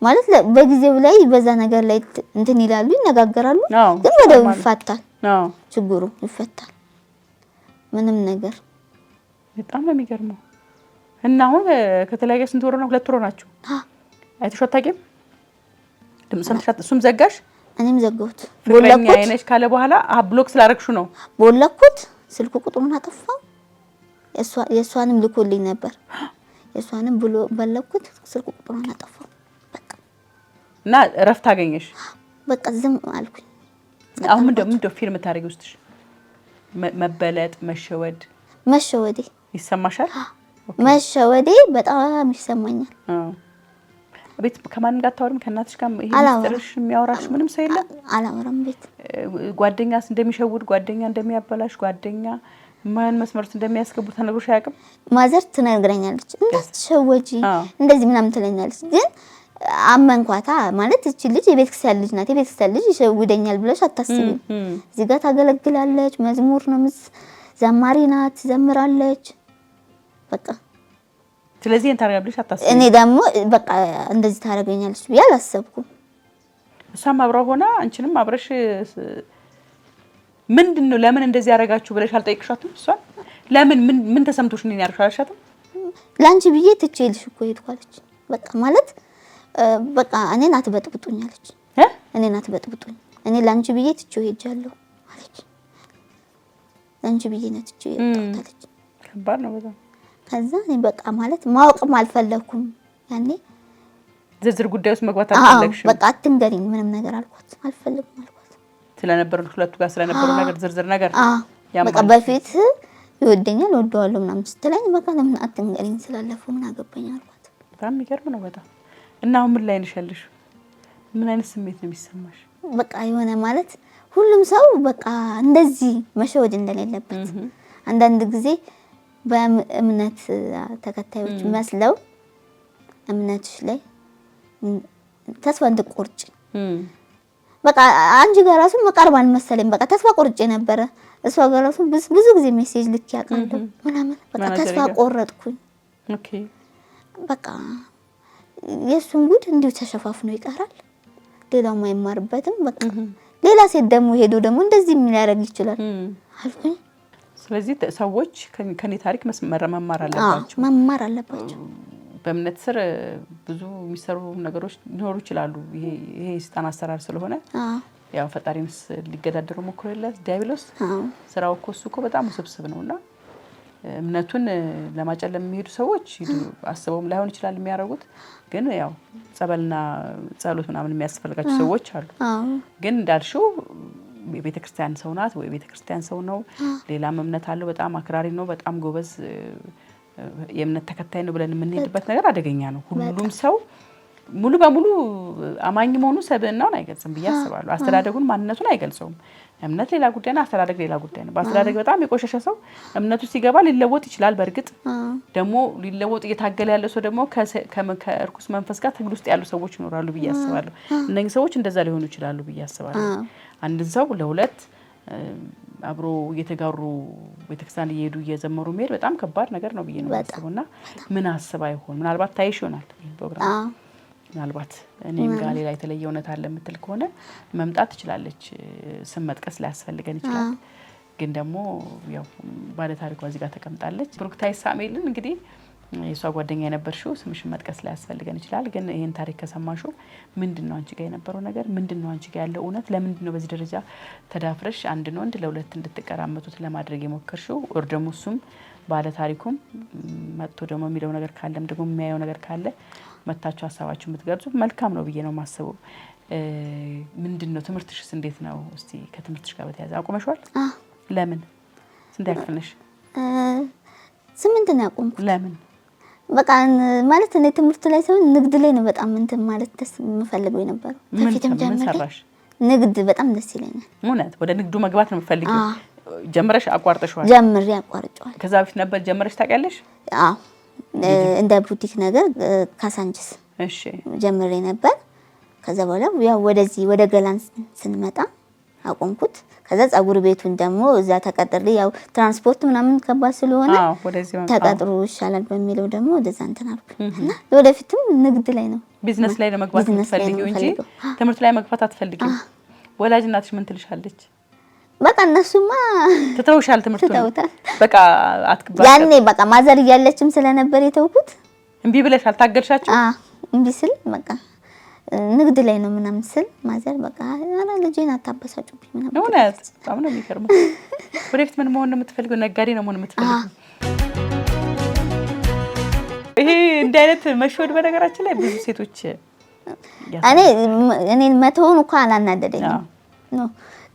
ማለት በጊዜው ላይ በዛ ነገር ላይ እንትን ይላሉ፣ ይነጋገራሉ። ግን ወደው ይፈታል። ችግሩ ይፈታል። ምንም ነገር በጣም ነው የሚገርመው። እና አሁን ከተለያየ ስንት ወር ነው? 2 ወር ናችሁ? አይተሽ አታውቂም? ሰምተሻት? እሱም ዘጋሽ? እኔም ዘጋሁት። ቦለኩት አይነሽ ካለ በኋላ ብሎክ ስላረግሹ ነው። ቦለኩት። ስልኩ ቁጥሩን አጠፋው። የሷንም ልኮልኝ ነበር። የሷንም ብሎ በለኩት። ስልኩ ቁጥሩን አጠፋው። እና እረፍት አገኘሽ? በቃ ዝም አልኩኝ። አሁን ምንድነው ፊልም ታረጊ ውስጥሽ? መበለጥ፣ መሸወዴ ይሰማሻል? መሸወዴ በጣም ይሰማኛል። ቤት ከማን ጋር ታወሪም? ከእናትሽ ጋር ይሄ ሚስጥርሽ የሚያወራሽ ምንም ሰው የለም? አላወራም። ቤት ጓደኛስ እንደሚሸውድ፣ ጓደኛ እንደሚያበላሽ፣ ጓደኛ ማን መስመርት እንደሚያስገቡ ተነግሮሽ አያውቅም? ማዘር ትነግረኛለች፣ እንዳትሸወጂ እንደዚህ ምናምን ትለኛለች። ግን አመንኳታ ማለት እቺ ልጅ የቤተክርስቲያን ልጅ ናት። የቤተክርስቲያን ልጅ ይሸውደኛል ብለሽ አታስቢም። እዚህ ጋር ታገለግላለች፣ መዝሙር ነው ዘማሪ ናት፣ ትዘምራለች። በቃ ስለዚህ እንታረጋብልሽ አታስቢም። እኔ ደግሞ በቃ እንደዚህ ታረገኛለች ብዬ አላሰብኩም። እሷም አብራ ሆና አንቺንም አብረሽ ምንድነው ለምን እንደዚህ ያረጋችሁ ብለሽ አልጠይቅሻትም? እሷን ለምን ምን ተሰምቶሽ ነው ያርሻሻትም? ላንቺ ብዬ ትቼልሽ እኮ ሄድኳለች። በቃ ማለት በቃ እኔን አትበጥብጡኝ አለች። እኔን አትበጥብጡኝ፣ እኔ ላንቺ ብዬ ትቼው ሄጃለሁ አለች። ላንቺ ብዬ ነው ትቼው ሄጃለሁ አለች። ከባድ ነው በጣም። ከዛ እኔ በቃ ማለት ማወቅም አልፈለኩም ያኔ ዝርዝር ጉዳይ ውስጥ መግባት አልፈለግሽም? በቃ አትንገሪኝ ምንም ነገር አልኳት። አልፈልግም አልኳት። ስለነበሩ ሁለቱ ጋር ስለነበሩ ነገር ዝርዝር ነገር በቃ በፊት ይወደኛል ወደዋለሁ ምናምን ስትለኝ በቃ ለምን አትንገሪኝ ስላለፈው ምን አገባኝ አልኳት። በጣም የሚገርም ነው በጣም። እና አሁን ምን ላይ ነሽ ያለሽው? ምን አይነት ስሜት ነው የሚሰማሽ? በቃ የሆነ ማለት ሁሉም ሰው በቃ እንደዚህ መሸወድ እንደሌለበት አንዳንድ ጊዜ በእምነት ተከታዮች መስለው እምነትሽ ላይ ተስፋ እንድትቆርጪ በቃ አንቺ ጋር ራሱ መቀርባን መሰለኝ በቃ ተስፋ ቆርጬ ነበረ። እሷ ጋር ራሱ ብዙ ጊዜ ሜሴጅ ልክ ያውቃለሁ ምናምን በቃ ተስፋ ቆረጥኩኝ። ኦኬ በቃ የሱን ጉድ እንዲሁ ተሸፋፍኖ ይቀራል። ሌላው ማይማርበትም በቃ ሌላ ሴት ደግሞ ሄዶ ደግሞ እንደዚህ ምን ያደርግ ይችላል አልኩኝ። ስለዚህ ሰዎች ከኔ ታሪክ መማር አለባቸው መማር አለባቸው። በእምነት ስር ብዙ የሚሰሩ ነገሮች ሊኖሩ ይችላሉ። ይሄ ሰይጣን አሰራር ስለሆነ ያው ፈጣሪንስ ሊገዳደሩ ሞክሮለት ዲያብሎስ ስራው እኮ በጣም ውስብስብ ነውና እምነቱን ለማጨለም የሚሄዱ ሰዎች አስበውም ላይሆን ይችላል የሚያደርጉት። ግን ያው ጸበልና ጸሎት ምናምን የሚያስፈልጋቸው ሰዎች አሉ። ግን እንዳልሽው የቤተክርስቲያን ሰው ናት ወይ ቤተክርስቲያን ሰው ነው፣ ሌላም እምነት አለው፣ በጣም አክራሪ ነው፣ በጣም ጎበዝ የእምነት ተከታይ ነው ብለን የምንሄድበት ነገር አደገኛ ነው። ሁሉም ሰው ሙሉ በሙሉ አማኝ መሆኑ ሰብእናውን አይገልጽም ብዬ አስባለሁ። አስተዳደጉን ማንነቱን አይገልጸውም። እምነት ሌላ ጉዳይ ነው፣ አስተዳደግ ሌላ ጉዳይ ነው። በአስተዳደግ በጣም የቆሸሸ ሰው እምነቱ ሲገባ ሊለወጥ ይችላል። በእርግጥ ደግሞ ሊለወጥ እየታገለ ያለ ሰው ደግሞ ከእርኩስ መንፈስ ጋር ትግል ውስጥ ያሉ ሰዎች ይኖራሉ ብዬ አስባለሁ። እነኚህ ሰዎች እንደዛ ሊሆኑ ይችላሉ ብዬ አስባለሁ። አንድን ሰው ለሁለት አብሮ እየተጋሩ ቤተክርስቲያን እየሄዱ እየዘመሩ መሄድ በጣም ከባድ ነገር ነው ብዬ ነው የማስበውና ምን አስባ ይሆን? ምናልባት ታይሽ ይሆናል ፕሮግራም ምናልባት እኔም ጋር ሌላ የተለየ እውነት አለ የምትል ከሆነ መምጣት ትችላለች። ስም መጥቀስ ሊያስፈልገን ይችላል። ግን ደግሞ ያው ባለ ታሪኳ እዚህ ጋር ተቀምጣለች። ብሩክታይት ሳሙኤልን እንግዲህ የሷ ጓደኛ የነበርሽው ስምሽን መጥቀስ ሊያስፈልገን ይችላል። ግን ይሄን ታሪክ ከሰማሽው ምንድነው አንቺ ጋር የነበረው ነገር? ምንድነው አንቺ ጋር ያለው እውነት? ለምንድነው በዚህ ደረጃ ተዳፍረሽ አንድን ወንድ ለሁለት እንድትቀራመቱት ለማድረግ የሞከርሽው? ወር ደግሞ እሱም ባለ ታሪኩም መጥቶ ደግሞ የሚለው ነገር ካለም ደግሞ የሚያየው ነገር ካለ መታችሁ ሀሳባችሁ የምትገልጹ መልካም ነው ብዬ ነው የማስበው። ምንድነው ትምህርትሽስ እንዴት ነው? እስቲ ከትምህርትሽ ጋር በተያያዘ አቁመሽዋል? ለምን? ስንት ያክፍልሽ? 8 ነው ያቆምኩት። ለምን? በቃ ማለት እኔ ትምህርት ላይ ሳይሆን ንግድ ላይ ነው በጣም እንትን ማለት ደስ የምፈልገው የነበረው። ከፊትም ጀምሬ ንግድ በጣም ደስ ይለኛል። እውነት ወደ ንግዱ መግባት ነው የምፈልገው? ጀምረሽ አቋርጠሽዋል? ጀምሬ አቋርጬዋል። ከዛ በፊት ነበር ጀምረሽ ታውቂያለሽ? አዎ እንደ ቡቲክ ነገር ካሳንችስ እሺ ጀምሬ ነበር። ከዛ በኋላ ያው ወደዚህ ወደ ገላን ስንመጣ አቆምኩት። ከዛ ጸጉር ቤቱን ደግሞ እዛ ተቀጥሬ ያው ትራንስፖርት ምናምን ከባድ ስለሆነ ተቀጥሮ ይሻላል በሚለው ደግሞ ወደዛ እንትን አልኩኝ እና ወደፊትም ንግድ ላይ ነው ቢዝነስ ላይ ለመግባት የምትፈልጊው እንጂ ትምህርት ላይ መግባት አትፈልጊም። ወላጅ እናትሽ ምን ትልሻለች? በቃ እነሱማ ትተውሻል ትምህርቱን? ትተውታል በቃ አትክባ ያኔ በቃ ማዘር እያለችም ስለነበር የተውኩት። እምቢ ብለሽ አልታገልሻችሁ? እምቢ ስል በቃ ንግድ ላይ ነው ምናምን ስል ማዘር በቃ አና ልጄን አታበሳጩብኝ ምናምን። እውነት በጣም ነው የሚገርመው። ወደፊት ምን መሆን ነው የምትፈልገው? ነጋዴ ነው መሆን የምትፈልገው? ይሄ እንዲህ አይነት መሽወድ በነገራችን ላይ ብዙ ሴቶች እኔ መተውን እንኳን አላናደደኝም ነው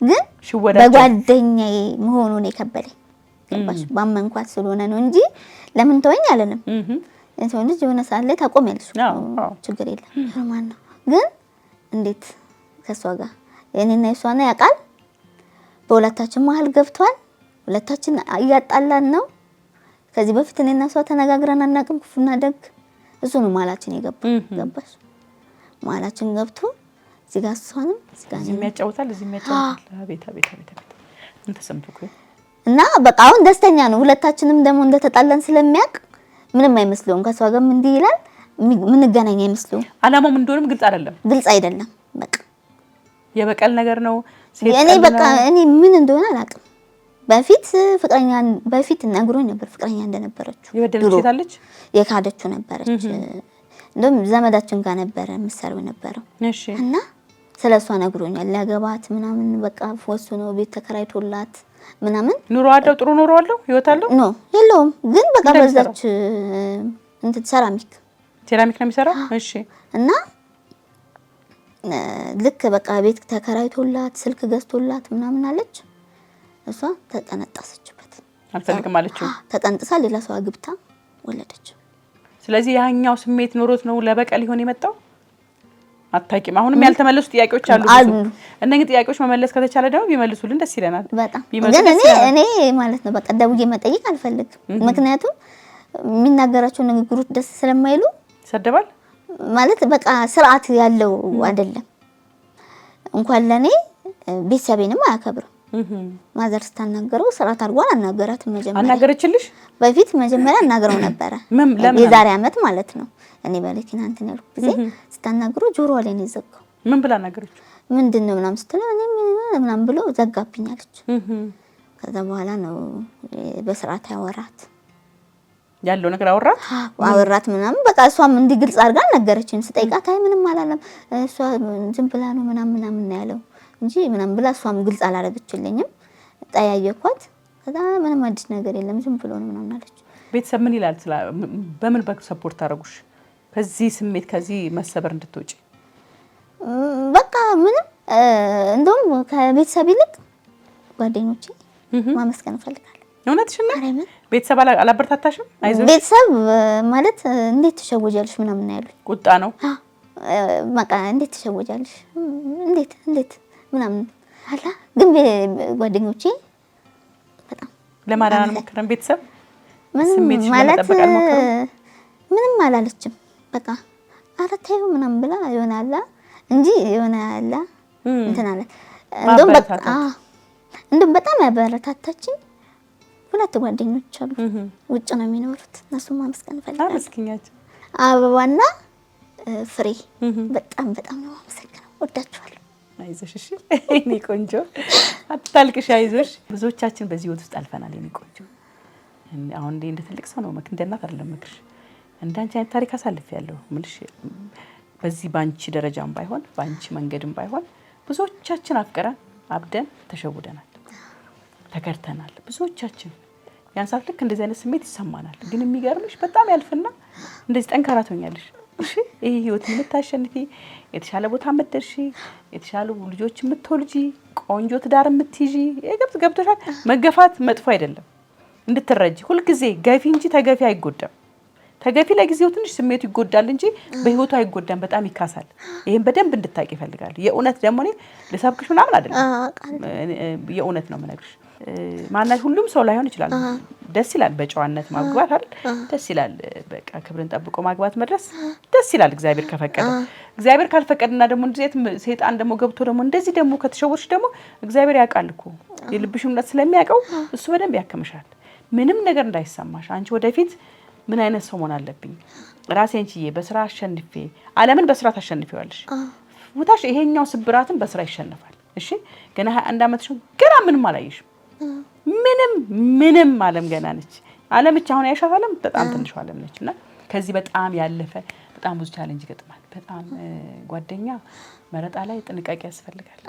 ግን በጓደኛዬ መሆኑን የከበደኝ ገባሽ? ባመንኳት ስለሆነ ነው እንጂ ለምን ተወኝ አለንም። እንትን ልጅ የሆነ ሰዓት ላይ ታቆሚያለሽ፣ ችግር የለም ኖርማል ነው። ግን እንዴት ከሷ ጋር የኔና የሷ ነው ያውቃል። በሁለታችን መሀል ገብቷል። ሁለታችን እያጣላን ነው። ከዚህ በፊት እኔና እሷ ተነጋግረን አናውቅም። ክፉና ደግ እሱ ነው መሀላችን የገባው ገባሽ? መሀላችን ገብቶ እዚህ ጋር እሷንም እዚህ ጋር የሚያጫውታል፣ እዚህ የሚያጫውታል። አቤት አቤት አቤት አቤት ምን ተሰምቶኩ እና በቃ አሁን ደስተኛ ነው። ሁለታችንም ደግሞ እንደተጣላን ስለሚያውቅ ምንም አይመስለውም። ከሷ ጋርም እንዲህ ይላል። ምን ገናኝ አይመስለውም። አላማው ምን እንደሆነም ግልጽ አይደለም። በቃ የበቀል ነገር ነው። እኔ በቃ እኔ ምን እንደሆነ አላውቅም። በፊት ነግሮኝ ነበር ፍቅረኛ እንደነበረችው። የበደለች ሴት አለች፣ የካደችው ነበረች። እንደውም ዘመዳችን ጋር ነበረ ምሰሩ ነበረው እና ስለሷ ነግሮኛል። ሊያገባት ምናምን በቃ ወስኖ ቤት ተከራይቶላት ምናምን ኑሮ አለው ጥሩ ኑሮ አለው ህይወት አለው ኖ የለውም ግን በቃ በዛች እንትን ሴራሚክ ነው የሚሰራው። እሺ እና ልክ በቃ ቤት ተከራይቶላት ስልክ ገዝቶላት ምናምን አለች። እሷ ተቀነጣሰችበት። አልፈልግም አለችው። ተቀንጥሳ ሌላ ሰው አግብታ ወለደች። ስለዚህ ያኛው ስሜት ኖሮት ነው ለበቀል ይሆን የመጣው? አታውቂም። አሁንም ያልተመለሱ ጥያቄዎች አሉ። እነኚህ ጥያቄዎች መመለስ ከተቻለ ደግሞ ቢመልሱልን ደስ ይለናል። በጣም ግን እኔ ማለት ነው በቃ ደውዬ መጠየቅ አልፈልግም። ምክንያቱም የሚናገራቸው ንግግሮች ደስ ስለማይሉ ይሰደባል ማለት በቃ ስርዓት ያለው አይደለም። እንኳን ለኔ ቤተሰቤንም አያከብርም። ማዘር ስታናገረው ስርዓት አድርጓል። አናገራትም። መጀመሪያ አናገረችልሽ? በፊት መጀመሪያ አናገረው ነበረ የዛሬ አመት ማለት ነው። እኔ በለኪና እንትን ያልኩ ጊዜ ስታናገረው ጆሮዋ ላይ ነው የዘጋው። ምን ብላ አናገረችው? ምንድነው ምናምን ስትለው እኔ ምናምን ብሎ ዘጋብኛለች። ከዛ በኋላ ነው በስርዓት ያወራት ያለው ነገር አወራት ምናምን በቃ እሷም እንዲህ ግልጽ አድርጋ ነገረችኝ። ስጠይቃት አይ ምንም አላለም እሷ ዝም ብላ ነው ምናምን ያለው እንጂ ምናምን ብላ እሷም ግልጽ አላረገችልኝም። ጠያየኳት። ከዛ ምንም አዲስ ነገር የለም ዝም ብሎ ነው ምናምን አለች። ቤተሰብ ምን ይላል? በምን በኩል ሰፖርት አደረጉሽ ከዚህ ስሜት ከዚህ መሰበር እንድትወጪ? በቃ ምንም እንደውም ከቤተሰብ ይልቅ ጓደኞቼ ማመስገን እፈልጋለሁ። እውነትሽን ነው? ቤተሰብ አላበረታታሽም? አይዞሽ ቤተሰብ ማለት እንዴት ትሸወጃለሽ ምናምን ያሉኝ። ቁጣ ነው በቃ እንዴት ትሸወጃለሽ እንዴት ምናምን አላ። ግን ጓደኞቼ በጣም ለማዳን አልሞከረም። ቤተሰብ ምንም ማለት ምንም አላለችም። በቃ ኧረ ተይው ምናምን ብላ የሆነ አላ እንጂ የሆነ አላ እንትን አለ። እንደውም በጣም ያበረታታችኝ ሁለት ጓደኞች አሉ፣ ውጭ ነው የሚኖሩት። እነሱን ማመስገን እፈልጋለሁ። አመስግኛቸው። አበባና ፍሬ በጣም ነው ማመሰግነው። ወዳችኋለሁ። አይዞሽ እሺ እኔ ቆንጆ አትታልቅሽ፣ አይዞሽ። ብዙዎቻችን በዚህ ህይወት ውስጥ አልፈናል። የኔ ቆንጆ አሁን እንደ ትልቅ ሰው ነው እንደ እናት አይደለም ምክርሽ። እንዳንቺ አይነት ታሪክ አሳልፌያለሁ ምልሽ። በዚህ ባንቺ ደረጃም ባይሆን ባንቺ መንገድም ባይሆን ብዙዎቻችን አፍቀረን አብደን ተሸውደናል፣ ተከርተናል። ብዙዎቻችን ያን ሰዓት ልክ እንደዚህ አይነት ስሜት ይሰማናል። ግን የሚገርምሽ በጣም ያልፍና እንደዚህ ጠንካራ ትሆኛለሽ። እሺ ይሄ ህይወት የምታሸንፊ፣ የተሻለ ቦታ የምትደርሺ፣ የተሻሉ ልጆች የምትወልጂ፣ ቆንጆ ትዳር የምትይዢ ገብቶሻል። መገፋት መጥፎ አይደለም እንድትረጂ። ሁልጊዜ ገፊ እንጂ ተገፊ አይጎዳም። ተገፊ ለጊዜው ትንሽ ስሜቱ ይጎዳል እንጂ በህይወቱ አይጎዳም፣ በጣም ይካሳል። ይሄን በደንብ እንድታቂ ይፈልጋል። የእውነት ደግሞ እኔ ልሰብክሽ ምናምን አይደለም፣ የእውነት ነው የምነግርሽ። ማናት ሁሉም ሰው ላይሆን ይችላል። ደስ ይላል በጨዋነት ማግባት አይደል? ደስ ይላል በቃ ክብርን ጠብቆ ማግባት መድረስ ደስ ይላል፣ እግዚአብሔር ከፈቀደ። እግዚአብሔር ካልፈቀደና ደግሞ እንደዚህ ሰይጣን ደግሞ ገብቶ ደግሞ እንደዚህ ደግሞ ከተሸወርሽ ደግሞ እግዚአብሔር ያውቃል እኮ የልብሽን እውነት ስለሚያውቀው እሱ በደንብ ያከምሻል። ምንም ነገር እንዳይሰማሽ አንቺ ወደፊት ምን አይነት ሰው መሆን አለብኝ ራሴን ችዬ በስራ አሸንፌ፣ ዓለምን በስራ ታሸንፊዋለሽ። ውታሽ ይሄኛው ስብራትን በስራ ይሸነፋል። እሺ ገና 21 አመትሽ ገና ምንም አላየሽም። ምንም ዓለም ገና ነች። ዓለም ብቻ አሁን ያሻት ዓለም በጣም ትንሽ ዓለም ነችና ከዚህ በጣም ያለፈ በጣም ብዙ ቻሌንጅ ይገጥማል። በጣም ጓደኛ መረጣ ላይ ጥንቃቄ ያስፈልጋል።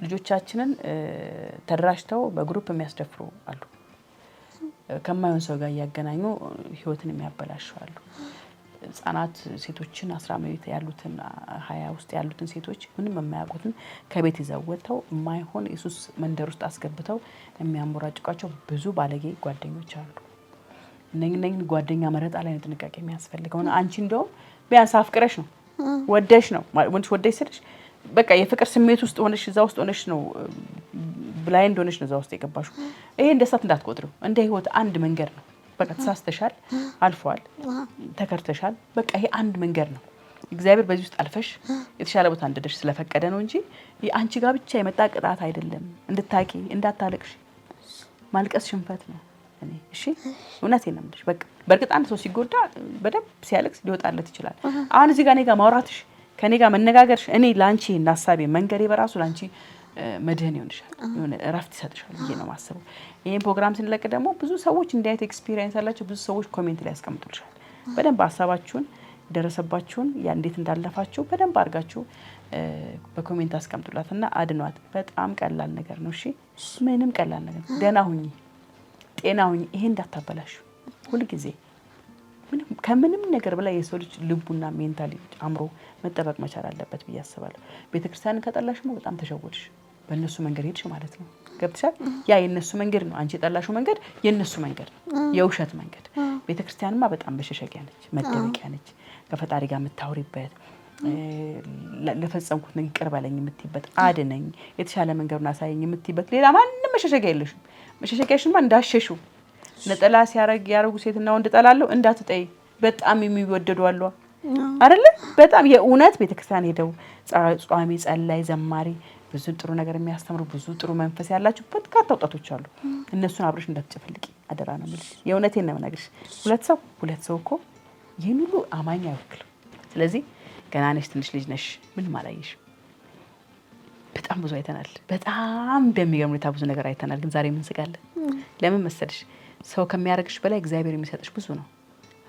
ልጆቻችንን ተደራጅተው በግሩፕ የሚያስደፍሩ አሉ። ከማይሆን ሰው ጋር ያገናኙ ህይወትን የሚያበላሹ አሉ። ህፃናት ሴቶችን 18 ያሉትን 20 ውስጥ ያሉትን ሴቶች ምንም የማያውቁትን ከቤት ይዘው ወጥተው የማይሆን ኢየሱስ መንደር ውስጥ አስገብተው የሚያሞራጭቋቸው ብዙ ባለጌ ጓደኞች አሉ። እነኚህ ጓደኛ መረጣ ላይ ጥንቃቄ የሚያስፈልገው ነው። አንቺ እንደውም ቢያንስ አፍቅረሽ ነው ወደሽ ነው ወንሽ ወደሽ ስልሽ በቃ የፍቅር ስሜት ውስጥ ሆነሽ እዛ ውስጥ ሆነሽ ነው ብላይንድ ሆነሽ ነው እዛ ውስጥ የገባሽው። ይሄ እንደሳት እንዳትቆጥሪው፣ እንደ ህይወት አንድ መንገድ ነው። በቃ ተሳስተሻል፣ አልፏል፣ ተከርተሻል። በቃ ይሄ አንድ መንገድ ነው። እግዚአብሔር በዚህ ውስጥ አልፈሽ የተሻለ ቦታ እንድደርሽ ስለፈቀደ ነው እንጂ አንቺ ጋር ብቻ የመጣ ቅጣት አይደለም። እንድታቂ እንዳታለቅሽ። ማልቀስ ሽንፈት ነው። እሺ እውነቴን ነው የምልሽ። በቃ በእርግጥ አንድ ሰው ሲጎዳ በደንብ ሲያለቅስ ሊወጣለት ይችላል። አሁን እዚህ ጋር እኔ ጋር ማውራትሽ ከኔ ጋር መነጋገርሽ እኔ ላንቺ እናሳቤ መንገሬ በራሱ ላንቺ መድህን ይሆንሻል፣ የሆነ እረፍት ይሰጥሻል ብዬ ነው የማስበው። ይሄን ፕሮግራም ስንለቅ ደግሞ ብዙ ሰዎች እንዲህ አይነት ኤክስፒሪየንስ ያላቸው ብዙ ሰዎች ኮሜንት ላይ ያስቀምጡልሻል። በደንብ ሐሳባችሁን ደረሰባችሁን ያ እንዴት እንዳለፋችሁ በደንብ አድርጋችሁ በኮሜንት አስቀምጡላትና አድኗት። በጣም ቀላል ነገር ነው። እሺ ምንም ቀላል ነገር ደህና ሁኚ፣ ጤና ሁኚ። ይሄ እንዳታበላሹ ሁሉ ጊዜ ከምንም ነገር በላይ የሰው ልጅ ልቡና ሜንታሊ አምሮ መጠበቅ መቻል አለበት ብዬ አስባለሁ። ቤተክርስቲያንን ከጠላሽ ነው በጣም ተሸወድሽ። በእነሱ መንገድ ሄድሽ ማለት ነው። ገብተሻል? ያ የእነሱ መንገድ ነው። አንቺ የጠላሽው መንገድ የእነሱ መንገድ ነው፣ የውሸት መንገድ። ቤተክርስቲያንማ በጣም መሸሸጊያ ነች፣ መደበቂያ ነች። ከፈጣሪ ጋር የምታወሪበት ለፈጸምኩት ነገር ይቅር በለኝ የምትይበት፣ አድነኝ፣ የተሻለ መንገዱን አሳየኝ የምትይበት ሌላ ማንንም መሸሸጊያ የለሽም። መሸሸጊያሽማ እንዳሸሹ ነጠላ ያረጉ ሴትና ወንድ ጠላለሁ እንዳትጠይ። በጣም የሚወደዱ አሉ አይደለ? በጣም የእውነት ቤተክርስቲያን ሄደው ጿሚ፣ ጸላይ፣ ዘማሪ ብዙ ጥሩ ነገር የሚያስተምሩ ብዙ ጥሩ መንፈስ ያላችሁ በርካታ ወጣቶች አሉ። እነሱን አብረሽ እንዳትጨፈልቂ አደራ ነው የምልሽ። የእውነቴን ነው የምነግርሽ። ሁለት ሰው እኮ ይህን ሁሉ አማኝ አይወክልም። ስለዚህ ገና ነሽ፣ ትንሽ ልጅ ነሽ፣ ምንም አላየሽም። በጣም ብዙ አይተናል። በጣም በሚገርም ሁኔታ ብዙ ነገር አይተናል። ግን ዛሬ ምን ስጋለን? ለምን መሰለሽ? ሰው ከሚያደርግሽ በላይ እግዚአብሔር የሚሰጥሽ ብዙ ነው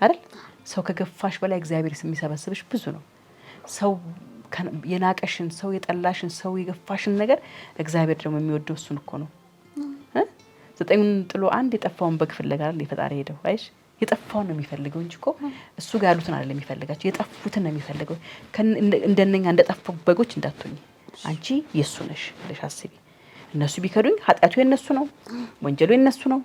አይደል? ሰው ከገፋሽ በላይ እግዚአብሔር የሚሰበስብሽ ብዙ ነው። ሰው የናቀሽን፣ ሰው የጠላሽን፣ ሰው የገፋሽን ነገር እግዚአብሔር ደግሞ የሚወደው እሱን እኮ ነው። ዘጠኙን ጥሎ አንድ የጠፋውን በግ ፍለጋ አይደል የፈጣሪ ሄደው? አይሽ የጠፋውን ነው የሚፈልገው እንጂ እኮ እሱ ጋር ያሉትን አይደለም የሚፈልጋቸው፣ የጠፉትን ነው የሚፈልገው። እንደነኛ እንደጠፉ በጎች እንዳትሆኚ። አንቺ የሱ ነሽ ብለሽ አስቢ። እነሱ ቢከዱኝ ኃጢአቱ የነሱ ነው፣ ወንጀሉ የነሱ ነው፣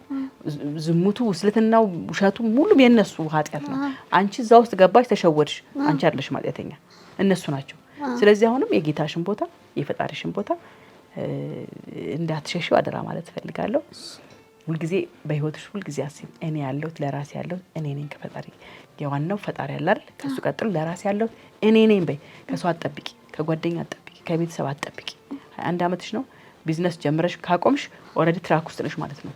ዝሙቱ፣ ውስልትናው፣ ውሸቱ ሙሉም የነሱ ኃጢአት ነው። አንቺ እዛ ውስጥ ገባሽ፣ ተሸወድሽ። አንቺ አይደለሽ ኃጢአተኛ፣ እነሱ ናቸው። ስለዚህ አሁንም የጌታሽን ቦታ የፈጣሪሽን ቦታ እንዳትሸሽው አደራ ማለት ፈልጋለሁ። ሁልጊዜ በህይወትሽ ሁልጊዜ አስቢ፣ እኔ ያለሁት ለራሴ ያለሁት እኔ ነኝ ከፈጣሪ። የዋናው ፈጣሪ ያለ አይደል? ከሱ ቀጥሎ ለራሴ ያለሁት እኔ ነኝ በይ። ከሰው አትጠብቂ፣ ከጓደኛ አትጠብቂ፣ ከቤተሰብ አትጠብቂ። 21 ዓመትሽ ነው። ቢዝነስ ጀምረሽ ካቆምሽ ኦልሬዲ ትራክ ውስጥ ነሽ ማለት ነው።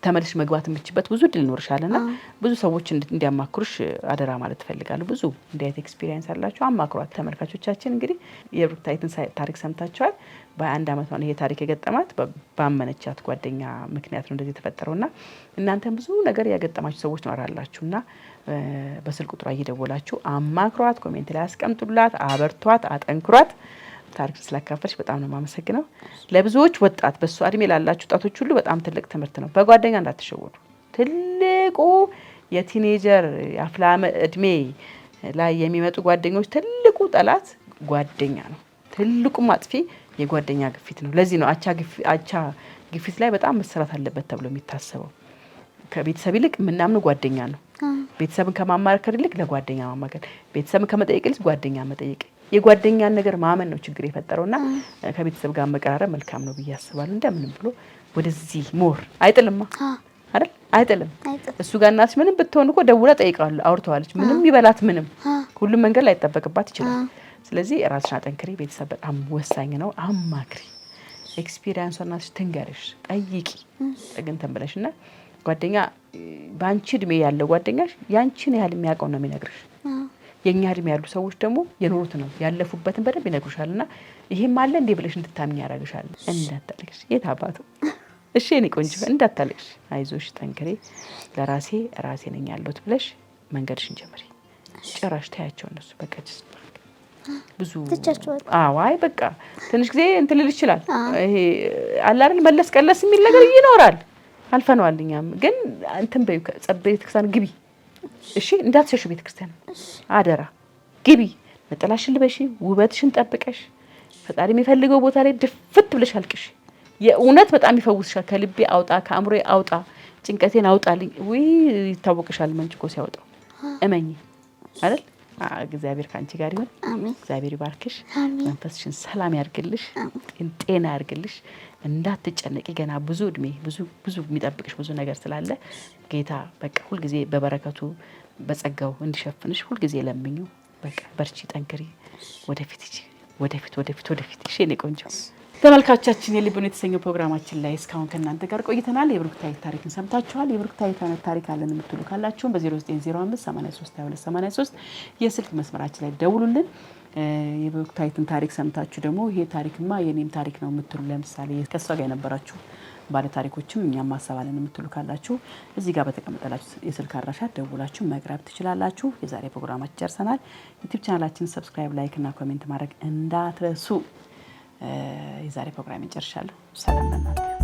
ተመልሽ መግባት የምትችበት ብዙ እድል ይኖርሻልና ብዙ ሰዎች እንዲያማክሩሽ አደራ ማለት ፈልጋለሁ። ብዙ እንዲያት ኤክስፒሪየንስ አላችሁ፣ አማክሯት። ተመልካቾቻችን እንግዲህ የብሩክታይትን ታሪክ ሰምታችኋል። በ21 ዓመት ነው ይሄ ታሪክ የገጠማት። ባመነቻት ጓደኛ ምክንያት ነው እንደዚህ የተፈጠረውና እናንተም ብዙ ነገር ያገጠማችሁ ሰዎች ትኖራላችሁና በስልክ ቁጥሯ እየደወላችሁ አማክሯት፣ ኮሜንት ላይ አስቀምጡላት፣ አበርቷት፣ አጠንክሯት። ታሪክ ስላካፈልሽ በጣም ነው የማመሰግነው። ለብዙዎች ወጣት በሱ እድሜ ላላችሁ ወጣቶች ሁሉ በጣም ትልቅ ትምህርት ነው። በጓደኛ እንዳትሸወዱ። ትልቁ የቲኔጀር የአፍላ እድሜ ላይ የሚመጡ ጓደኞች ትልቁ ጠላት ጓደኛ ነው። ትልቁ ማጥፊ የጓደኛ ግፊት ነው። ለዚህ ነው አቻ ግፊት ላይ በጣም መሰራት አለበት ተብሎ የሚታሰበው። ከቤተሰብ ይልቅ የምናምነው ጓደኛ ነው። ቤተሰብን ከማማከር ይልቅ ለጓደኛ ማማከር፣ ቤተሰብን ከመጠየቅ ይልቅ ጓደኛ መጠየቅ። የጓደኛን ነገር ማመን ነው ችግር የፈጠረውና ከቤተሰብ ጋር መቀራረብ መልካም ነው ብዬ አስባለሁ። እንደምንም ብሎ ወደዚህ ሞር አይጥልማ አይደል? አይጥልም። እሱ ጋር እናትሽ ምንም ብትሆን እኮ ደውላ ጠይቃለሁ፣ አውርተዋለች። ምንም ይበላት ምንም ሁሉም መንገድ ላይ ይጠበቅባት ይችላል። ስለዚህ ራስሽን አጠንክሪ። ቤተሰብ በጣም ወሳኝ ነው። አማክሪ። ኤክስፒሪየንስ እናትሽ ትንገርሽ፣ ጠይቂ። ጠግንተን ብለሽና ጓደኛ በአንቺ እድሜ ያለው ጓደኛሽ ያንቺን ያህል የሚያውቀው ነው የሚነግርሽ። የኛ እድሜ ያሉ ሰዎች ደግሞ የኖሩት ነው ያለፉበትን በደንብ ይነግሩሻልና ይሄም አለ እንዴ ብለሽ እንድታምኚ ያደርግሻል። እንዳታለቅሽ የት አባቱ እሺ እኔ ቆንጆ እንዳታለቅሽ፣ አይዞሽ፣ ጠንክሬ፣ ለራሴ ነኝ ያለሁት ብለሽ መንገድሽን ጀምሪ። ጭራሽ ታያቸው እነሱ በቃ ብዙ አይ በቃ ትንሽ ጊዜ እንትን ልል ይችላል። ይሄ አለ አይደል መለስ ቀለስ የሚል ነገር ይኖራል። አልፈነዋል። እኛም ግን እንትን በይ ቤተክርስቲያን ግቢ እሺ፣ እንዳትሸሹ ቤተክርስቲያን አደራ ግቢ። ነጠላሽን ልበሺ፣ ውበትሽን ጠብቀሽ ፈጣሪ የሚፈልገው ቦታ ላይ ድፍት ብለሽ አልቅሽ። የእውነት በጣም ይፈውስሻል። ከልቤ አውጣ፣ ከአእምሮዬ አውጣ፣ ጭንቀቴን አውጣልኝ። ወይ ይታወቅሻል መንጭቆ ሲያወጣው እመኚ አይደል? እግዚአብሔር ካንቺ ጋር ይሁን። እግዚአብሔር ይባርክሽ። መንፈስሽን ሰላም ያርግልሽ፣ ጤና ያርግልሽ። እንዳትጨነቂ ገና ብዙ እድሜ ብዙ የሚጠብቅሽ ብዙ ነገር ስላለ ጌታ በቃ ሁልጊዜ በበረከቱ በጸጋው እንዲሸፍንሽ ሁልጊዜ ለምኙ። በቃ በርቺ፣ ጠንክሪ፣ ወደፊት። እሺ የኔ ቆንጆ ተመልካቾቻችን የልቦና የተሰኘው ፕሮግራማችን ላይ እስካሁን ከእናንተ ጋር ቆይተናል። የብሩክታይት ታሪክን ሰምታችኋል። የብሩክታይት ታሪክ አለን የምትሉ ካላችሁ በ0905 83 22 83 የስልክ መስመራችን ላይ ደውሉልን። የብሩክታይትን ታሪክ ሰምታችሁ ደግሞ ይሄ ታሪክማ የኔም ታሪክ ነው የምትሉ ለምሳሌ ከሷ ጋር የነበራችሁ ባለ ታሪኮችም እኛም ማሰባለን የምትሉ ካላችሁ እዚህ ጋር በተቀመጠላችሁ የስልክ አድራሻ ደውላችሁ መቅረብ ትችላላችሁ። የዛሬ ፕሮግራማችን ጨርሰናል። ዩቲዩብ ቻናላችን ሰብስክራይብ፣ ላይክ እና ኮሜንት ማድረግ እንዳትረሱ። የዛሬ ፕሮግራም ጨርሻለሁ። ሰላም ለእናንተ።